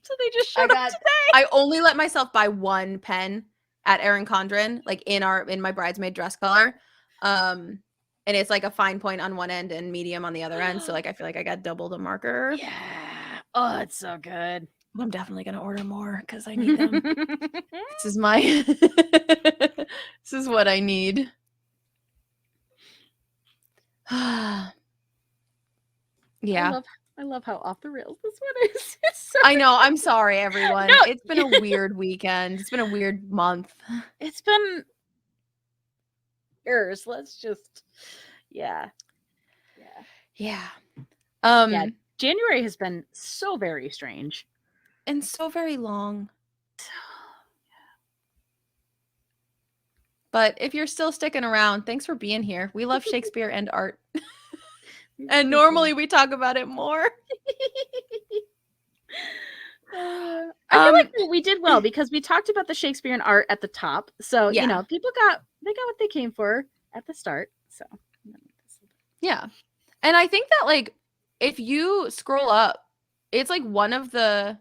so they just showed up today. I only let myself buy one pen at Erin Condren, like in my bridesmaid dress color. And it's like a fine point on one end and medium on the other end. So like I feel like I got double the marker. Yeah. Oh, it's so good. I'm definitely gonna order more because I need them. This is my this is what I need. Yeah. I love how off the rails this one is. So I know. I'm sorry, everyone. No. It's been a weird weekend. It's been a weird month. It's been years. Let's just yeah. Yeah. January has been so very strange. And so very long. But if you're still sticking around, thanks for being here. We love Shakespeare and art. And normally we talk about it more. I feel like we did well because we talked about the Shakespeare and art at the top. So, Yeah. you know, people got what they came for at the start. So, yeah. And I think that, like, if you scroll up, it's like one of the...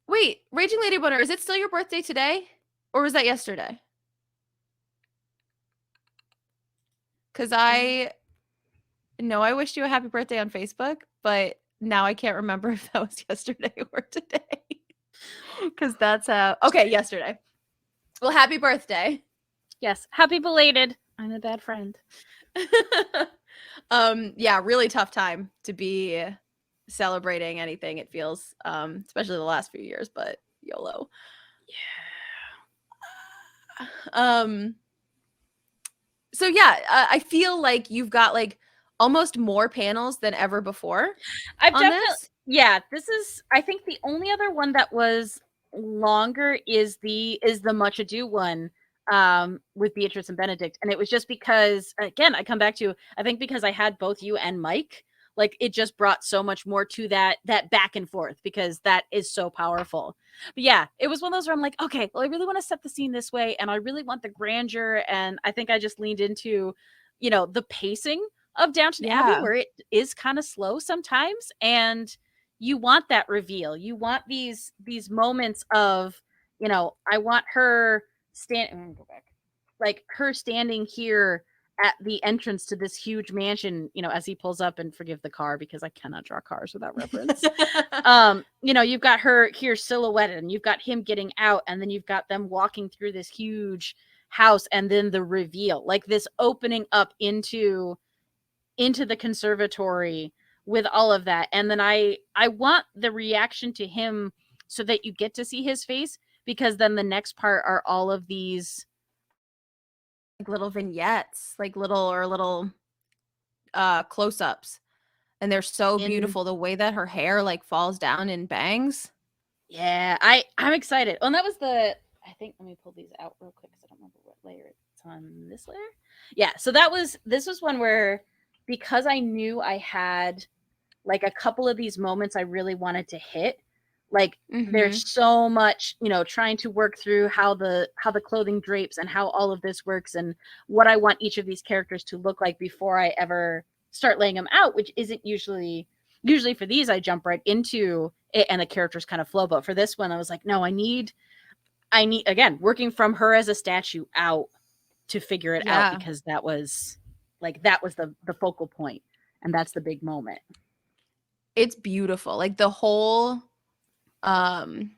Wait, Raging Lady Boner, is it still your birthday today? Or was that yesterday? Because I know I wished you a happy birthday on Facebook, but now I can't remember if that was yesterday or today. Because that's how... Okay, yesterday. Well, happy birthday. Yes, happy belated. I'm a bad friend. Yeah, really tough time to be celebrating anything, it feels, especially the last few years, but YOLO. Yeah. So yeah, I feel like you've got like almost more panels than ever before. I've definitely this is, I think, the only other one that was longer is the Much Ado one with Beatrice and Benedict, and it was just because, again, I come back to, I think because I had both you and Mike, like it just brought so much more to that back and forth, because that is so powerful. But yeah, it was one of those where I'm like, okay, well, I really want to set the scene this way and I really want the grandeur, and I think I just leaned into, you know, the pacing of Downton Abbey, where it is kind of slow sometimes, and you want that reveal. You want these moments of, you know, I want her her standing here at the entrance to this huge mansion, you know, as he pulls up, and forgive the car because I cannot draw cars without reference. You know, you've got her here silhouetted, and you've got him getting out, and then you've got them walking through this huge house, and then the reveal, like this opening up into the conservatory with all of that. And then I want the reaction to him so that you get to see his face, because then the next part are all of these like little vignettes, like little close-ups, and they're so beautiful. The way that her hair like falls down in bangs. Yeah, I'm excited. Oh, and that was I think, let me pull these out real quick because I don't remember what layer it's on. This layer? Yeah, so this was one where, because I knew I had like a couple of these moments I really wanted to hit, like there's so much, you know, trying to work through how the clothing drapes and how all of this works and what I want each of these characters to look like before I ever start laying them out, which isn't usually for these. I jump right into it and the characters kind of flow. But for this one, I was like, no, I need again, working from her as a statue out to figure it out, because that was the focal point, and that's the big moment. It's beautiful. Like the whole like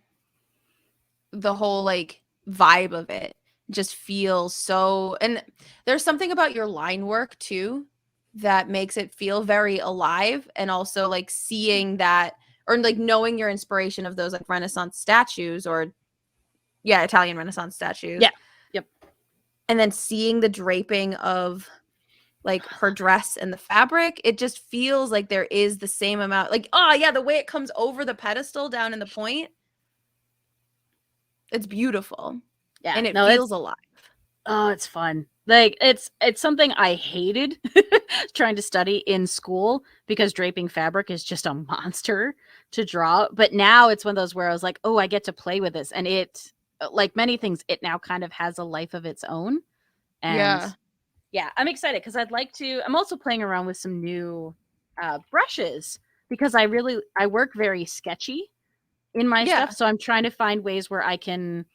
vibe of it just feels so, and there's something about your line work too that makes it feel very alive, and also like seeing that, or like knowing your inspiration of those like Renaissance statues, or Italian Renaissance statues. Yeah. Yep. And then seeing the draping of like her dress and the fabric, it just feels like there is the same amount, like, oh yeah, the way it comes over the pedestal down in the point, it's beautiful. Yeah. And it No, feels alive. Oh, it's fun. Like it's something I hated trying to study in school because draping fabric is just a monster to draw. But now it's one of those where I was like, oh, I get to play with this. And it, like many things, it now kind of has a life of its own. And yeah, I'm excited because I'm also playing around with some new brushes because I work very sketchy in my stuff. So I'm trying to find ways where I can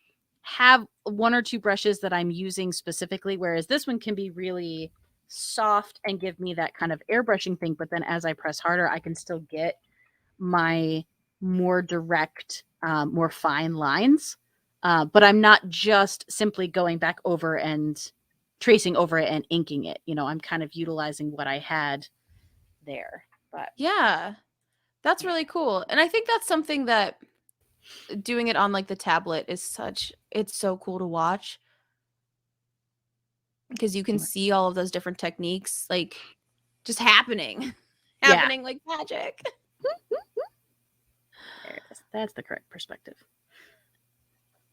have one or two brushes that I'm using specifically, whereas this one can be really soft and give me that kind of airbrushing thing. But then as I press harder, I can still get my more direct, more fine lines. But I'm not just simply going back over and tracing over it and inking it. I'm kind of utilizing what I had there. But yeah, that's really cool. And I think that's something that doing it on like the tablet it's so cool to watch, because you can see all of those different techniques like just happening like magic. There it is. That's the correct perspective.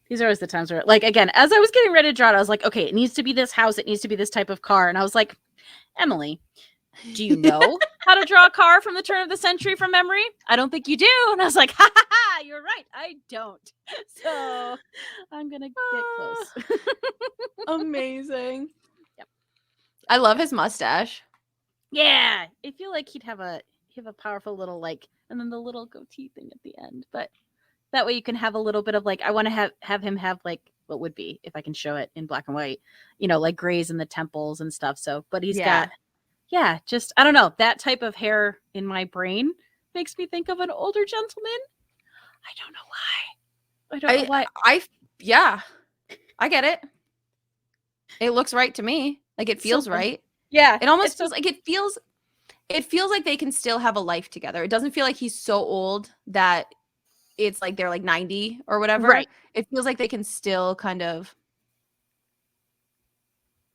These are always the times where, like, again, as I was getting ready to draw it, I was like, okay, it needs to be this house, it needs to be this type of car. And I was like, Emily, do you know how to draw a car from the turn of the century from memory? I don't think you do. And I was like, ha ha ha, you're right, I don't. So I'm gonna get close. Amazing. Yep. I love his mustache. Yeah, I feel like he'd have a powerful little, like, and then the little goatee thing at the end. But that way you can have a little bit of, like, I want to have him have, like, what would be, if I can show it in black and white, like grays in the temples and stuff. So, but he's got, just, I don't know, that type of hair in my brain makes me think of an older gentleman. I don't know why. I get it. It looks right to me. Like, it feels right. Yeah. It almost feels like it feels like they can still have a life together. It doesn't feel like he's so old that it's like they're like 90 or whatever. Right. It feels like they can still kind of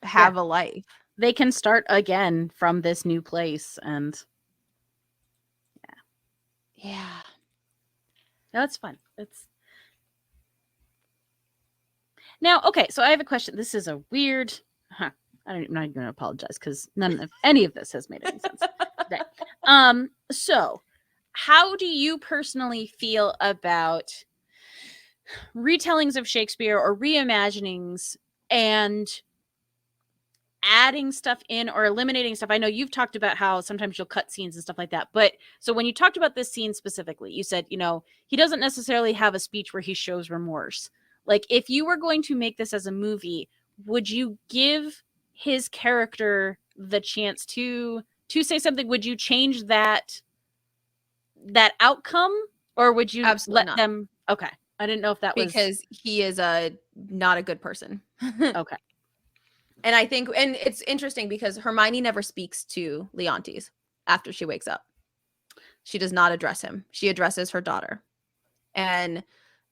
have a life. They can start again from this new place, and yeah. No, it's fun. Now, okay, so I have a question. This is a weird, I'm not even going to apologize because any of this has made any sense today. So how do you personally feel about retellings of Shakespeare or reimaginings and adding stuff in or eliminating stuff? I know you've talked about how sometimes you'll cut scenes and stuff like that, but so when you talked about this scene specifically, you said, he doesn't necessarily have a speech where he shows remorse. Like, if you were going to make this as a movie, would you give his character the chance to say something? Would you change that outcome, or would you Absolutely let not. them? Okay, I didn't know if that was because he is not a good person. Okay. And I think, and it's interesting because Hermione never speaks to Leontes after she wakes up. She does not address him. She addresses her daughter. And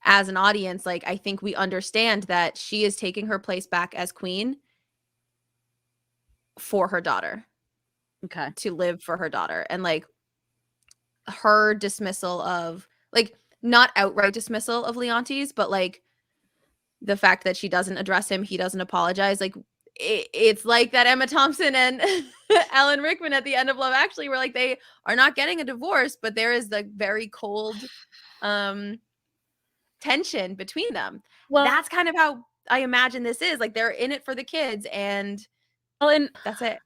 as an audience, like, I think we understand that she is taking her place back as queen for her daughter. Okay. To live for her daughter. And like her dismissal of, like, not outright dismissal of Leontes, but like the fact that she doesn't address him, he doesn't apologize. Like, it's like that Emma Thompson and Alan Rickman at the end of Love Actually, where like they are not getting a divorce, but there is the very cold tension between them. Well, that's kind of how I imagine this is. Like, they're in it for the kids, and that's it.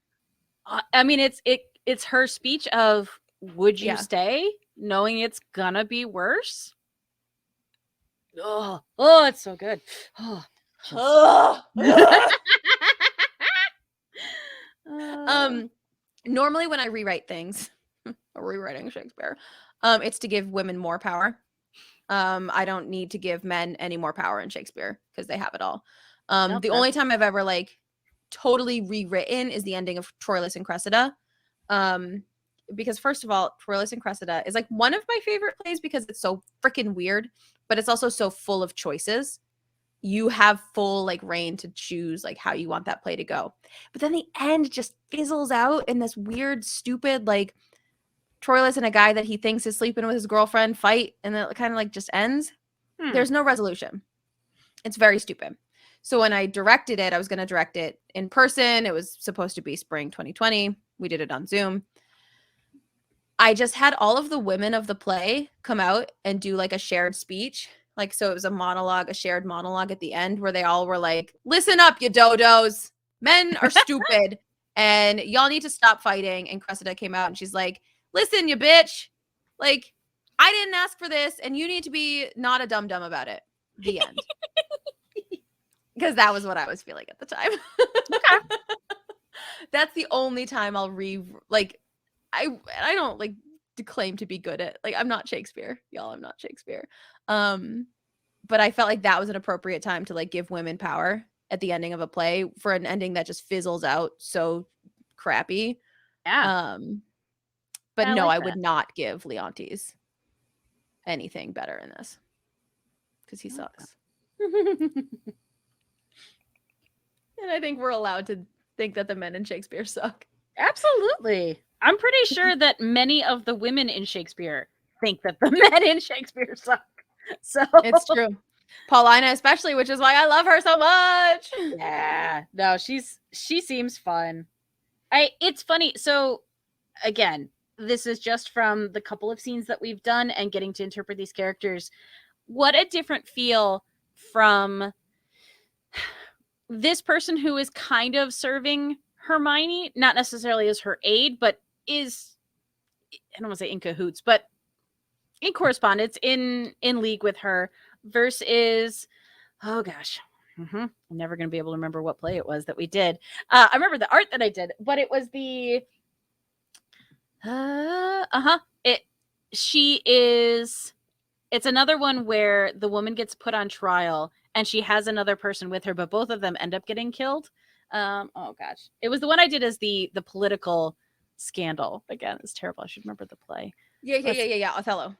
I mean, it's her speech of, would you stay knowing it's gonna be worse? Oh, it's so good. Normally when I rewrite things, or rewriting Shakespeare, it's to give women more power. I don't need to give men any more power in Shakespeare because they have it all. The only time I've ever like totally rewritten is the ending of Troilus and Cressida. Because first of all, Troilus and Cressida is like one of my favorite plays because it's so freaking weird, but it's also so full of choices. You have full like reign to choose like how you want that play to go. But then the end just fizzles out in this weird, stupid, like Troilus and a guy that he thinks is sleeping with his girlfriend fight, and then it kind of like just ends. There's no resolution. It's very stupid. So when I directed it, I was going to direct it in person. It was supposed to be spring 2020. We did it on Zoom. I just had all of the women of the play come out and do like a shared speech. Like, so it was a monologue, a shared monologue at the end where they all were like, listen up, you dodos. Men are stupid and y'all need to stop fighting. And Cressida came out and she's like, listen, you bitch. Like, I didn't ask for this and you need to be not a dum-dum about it. The end. Because that was what I was feeling at the time. Okay. That's the only time I'll I don't like claim to be good at, like, I'm not Shakespeare, y'all. I'm not Shakespeare. But I felt like that was an appropriate time to like give women power at the ending of a play for an ending that just fizzles out so crappy. Yeah. But I no, like I would not give Leontes anything better in this because he sucks. And I think we're allowed to think that the men in Shakespeare suck. Absolutely. I'm pretty sure that many of the women in Shakespeare think that the men in Shakespeare suck. So It's true. Paulina especially, which is why I love her so much. Yeah. No, she seems fun. It's funny. So again, this is just from the couple of scenes that we've done and getting to interpret these characters. What a different feel from this person who is kind of serving Hermione, not necessarily as her aide, but is, I don't want to say in cahoots, but in correspondence, in league with her, versus, oh gosh, I'm never going to be able to remember what play it was that we did. I remember the art that I did, but it was the, it's another one where the woman gets put on trial and she has another person with her, but both of them end up getting killed. Oh gosh, it was the one I did as the political scandal. Again, it's terrible. I should remember the play. Yeah. Othello.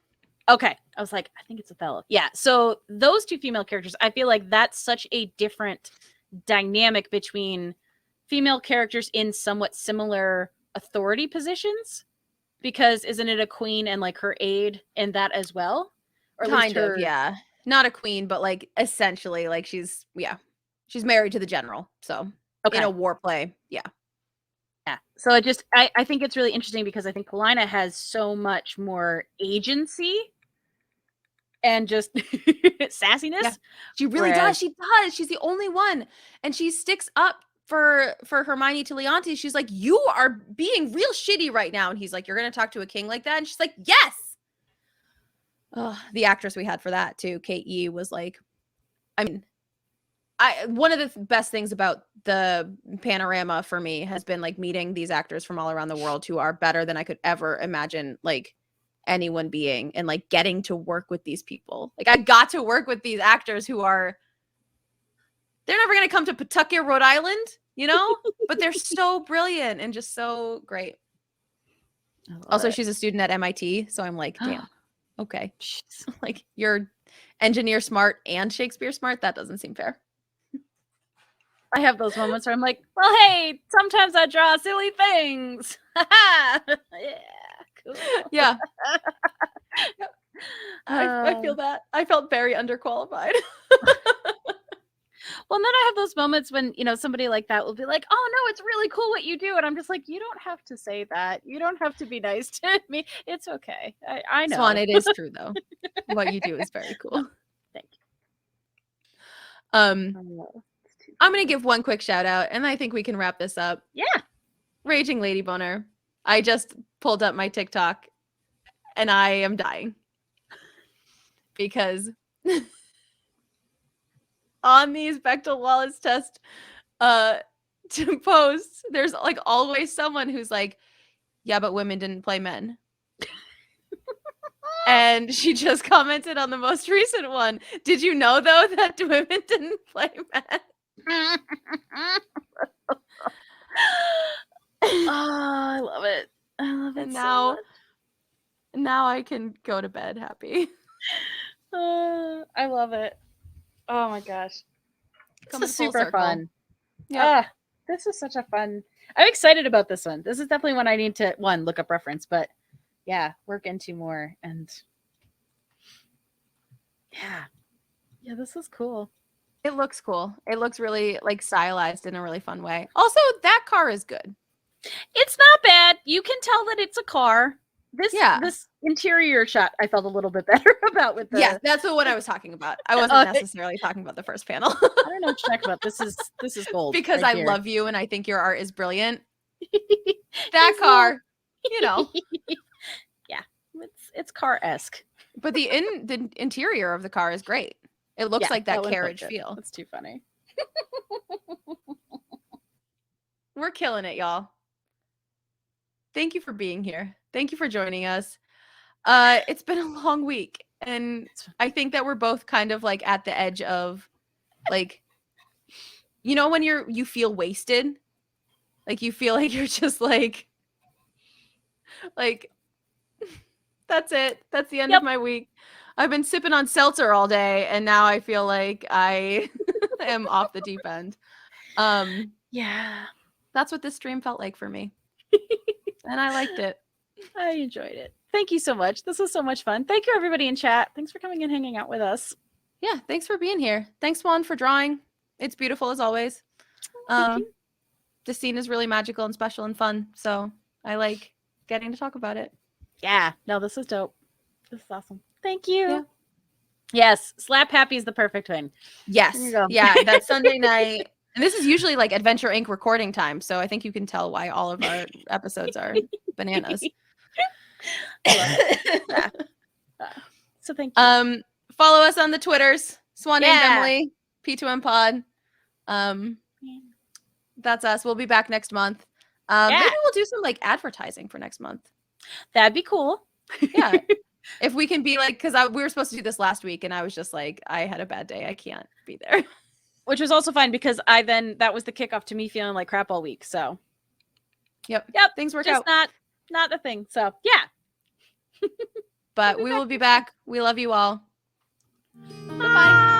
Okay, I was like, I think it's Othello. Yeah. So those two female characters, I feel like that's such a different dynamic between female characters in somewhat similar authority positions. Because isn't it a queen and like her aide in that as well? Or kind of, yeah. Not a queen, but like essentially, like she's married to the general. So in a war play, yeah. So I think it's really interesting because I think Paulina has so much more agency and just sassiness. Yeah. She really does. She does. She's the only one, and she sticks up for Hermione to Leontes. She's like, you are being real shitty right now, and he's like, you're gonna talk to a king like that? And she's like, yes. The actress we had for that too, Kate Yee, was like, I mean, one of the best things about the panorama for me has been like meeting these actors from all around the world who are better than I could ever imagine like anyone being, and like getting to work with these people. Like I got to work with these actors who are, they're never going to come to Pawtucket, Rhode Island, you know, but they're so brilliant and just so great. Also, she's a student at MIT. So I'm like, damn, okay. Like you're engineer smart and Shakespeare smart. That doesn't seem fair. I have those moments where I'm like, well, hey, sometimes I draw silly things. Yeah, cool. Yeah. I feel that. I felt very underqualified. Well, and then I have those moments when, you know, somebody like that will be like, oh, no, it's really cool what you do. And I'm just like, you don't have to say that. You don't have to be nice to me. It's okay. I know. Swan, it is true, though. What you do is very cool. Thank you. I'm going to give one quick shout out, and I think we can wrap this up. Yeah. Raging Lady Boner. I just pulled up my TikTok, and I am dying. Because on these Bechdel Wallace test to post, there's like always someone who's like, yeah, but women didn't play men. And she just commented on the most recent one. Did you know, though, that women didn't play men? I love it. I love it And so now I can go to bed happy. much. I love it. Oh my gosh. This Coming is full super circle. fun. Yep. This is such a fun. I'm excited about this one. This is definitely one I need to look up reference, but yeah, work into more. And yeah, this is cool. It looks cool. It looks really like stylized in a really fun way. Also, that car is good. It's not bad. You can tell that it's a car. This interior shot I felt a little bit better about with the Yes, that's what I was talking about. I wasn't necessarily talking about the first panel. I don't know what you're talking about. This is gold. Because right I here. love you and I think your art is brilliant. That car, you know. Yeah. It's car-esque. But the interior of the car is great. It looks like that carriage feel. That's too funny. We're killing it, y'all. Thank you for being here. Thank you for joining us. It's been a long week, and I think that we're both kind of like at the edge of like, you know, when you feel wasted, like you feel like you're just like that's it. That's the end of my week. I've been sipping on seltzer all day, and now I feel like I am off the deep end. Yeah. That's what this stream felt like for me. And I liked it. I enjoyed it. Thank you so much. This was so much fun. Thank you, everybody in chat. Thanks for coming and hanging out with us. Yeah, thanks for being here. Thanks, Swan, for drawing. It's beautiful as always. The scene is really magical and special and fun, so I like getting to talk about it. Yeah, no, this is dope. This is awesome. Thank you. Yeah. Yes, Slap Happy is the perfect thing. Yes. There you go. Yeah, that Sunday night. And this is usually like Adventure Inc. recording time, so I think you can tell why all of our episodes are bananas. Yeah. So thank you. Follow us on the Twitters, Swan and Emily, P2M Pod. That's us. We'll be back next month. Maybe we'll do some like advertising for next month. That'd be cool. Yeah. If we can be like, because we were supposed to do this last week, and I was just like, I had a bad day. I can't be there. Which was also fine because that was the kickoff to me feeling like crap all week. So, yep, things work just out. Not the thing. So, yeah. But we will be back. We love you all. Bye.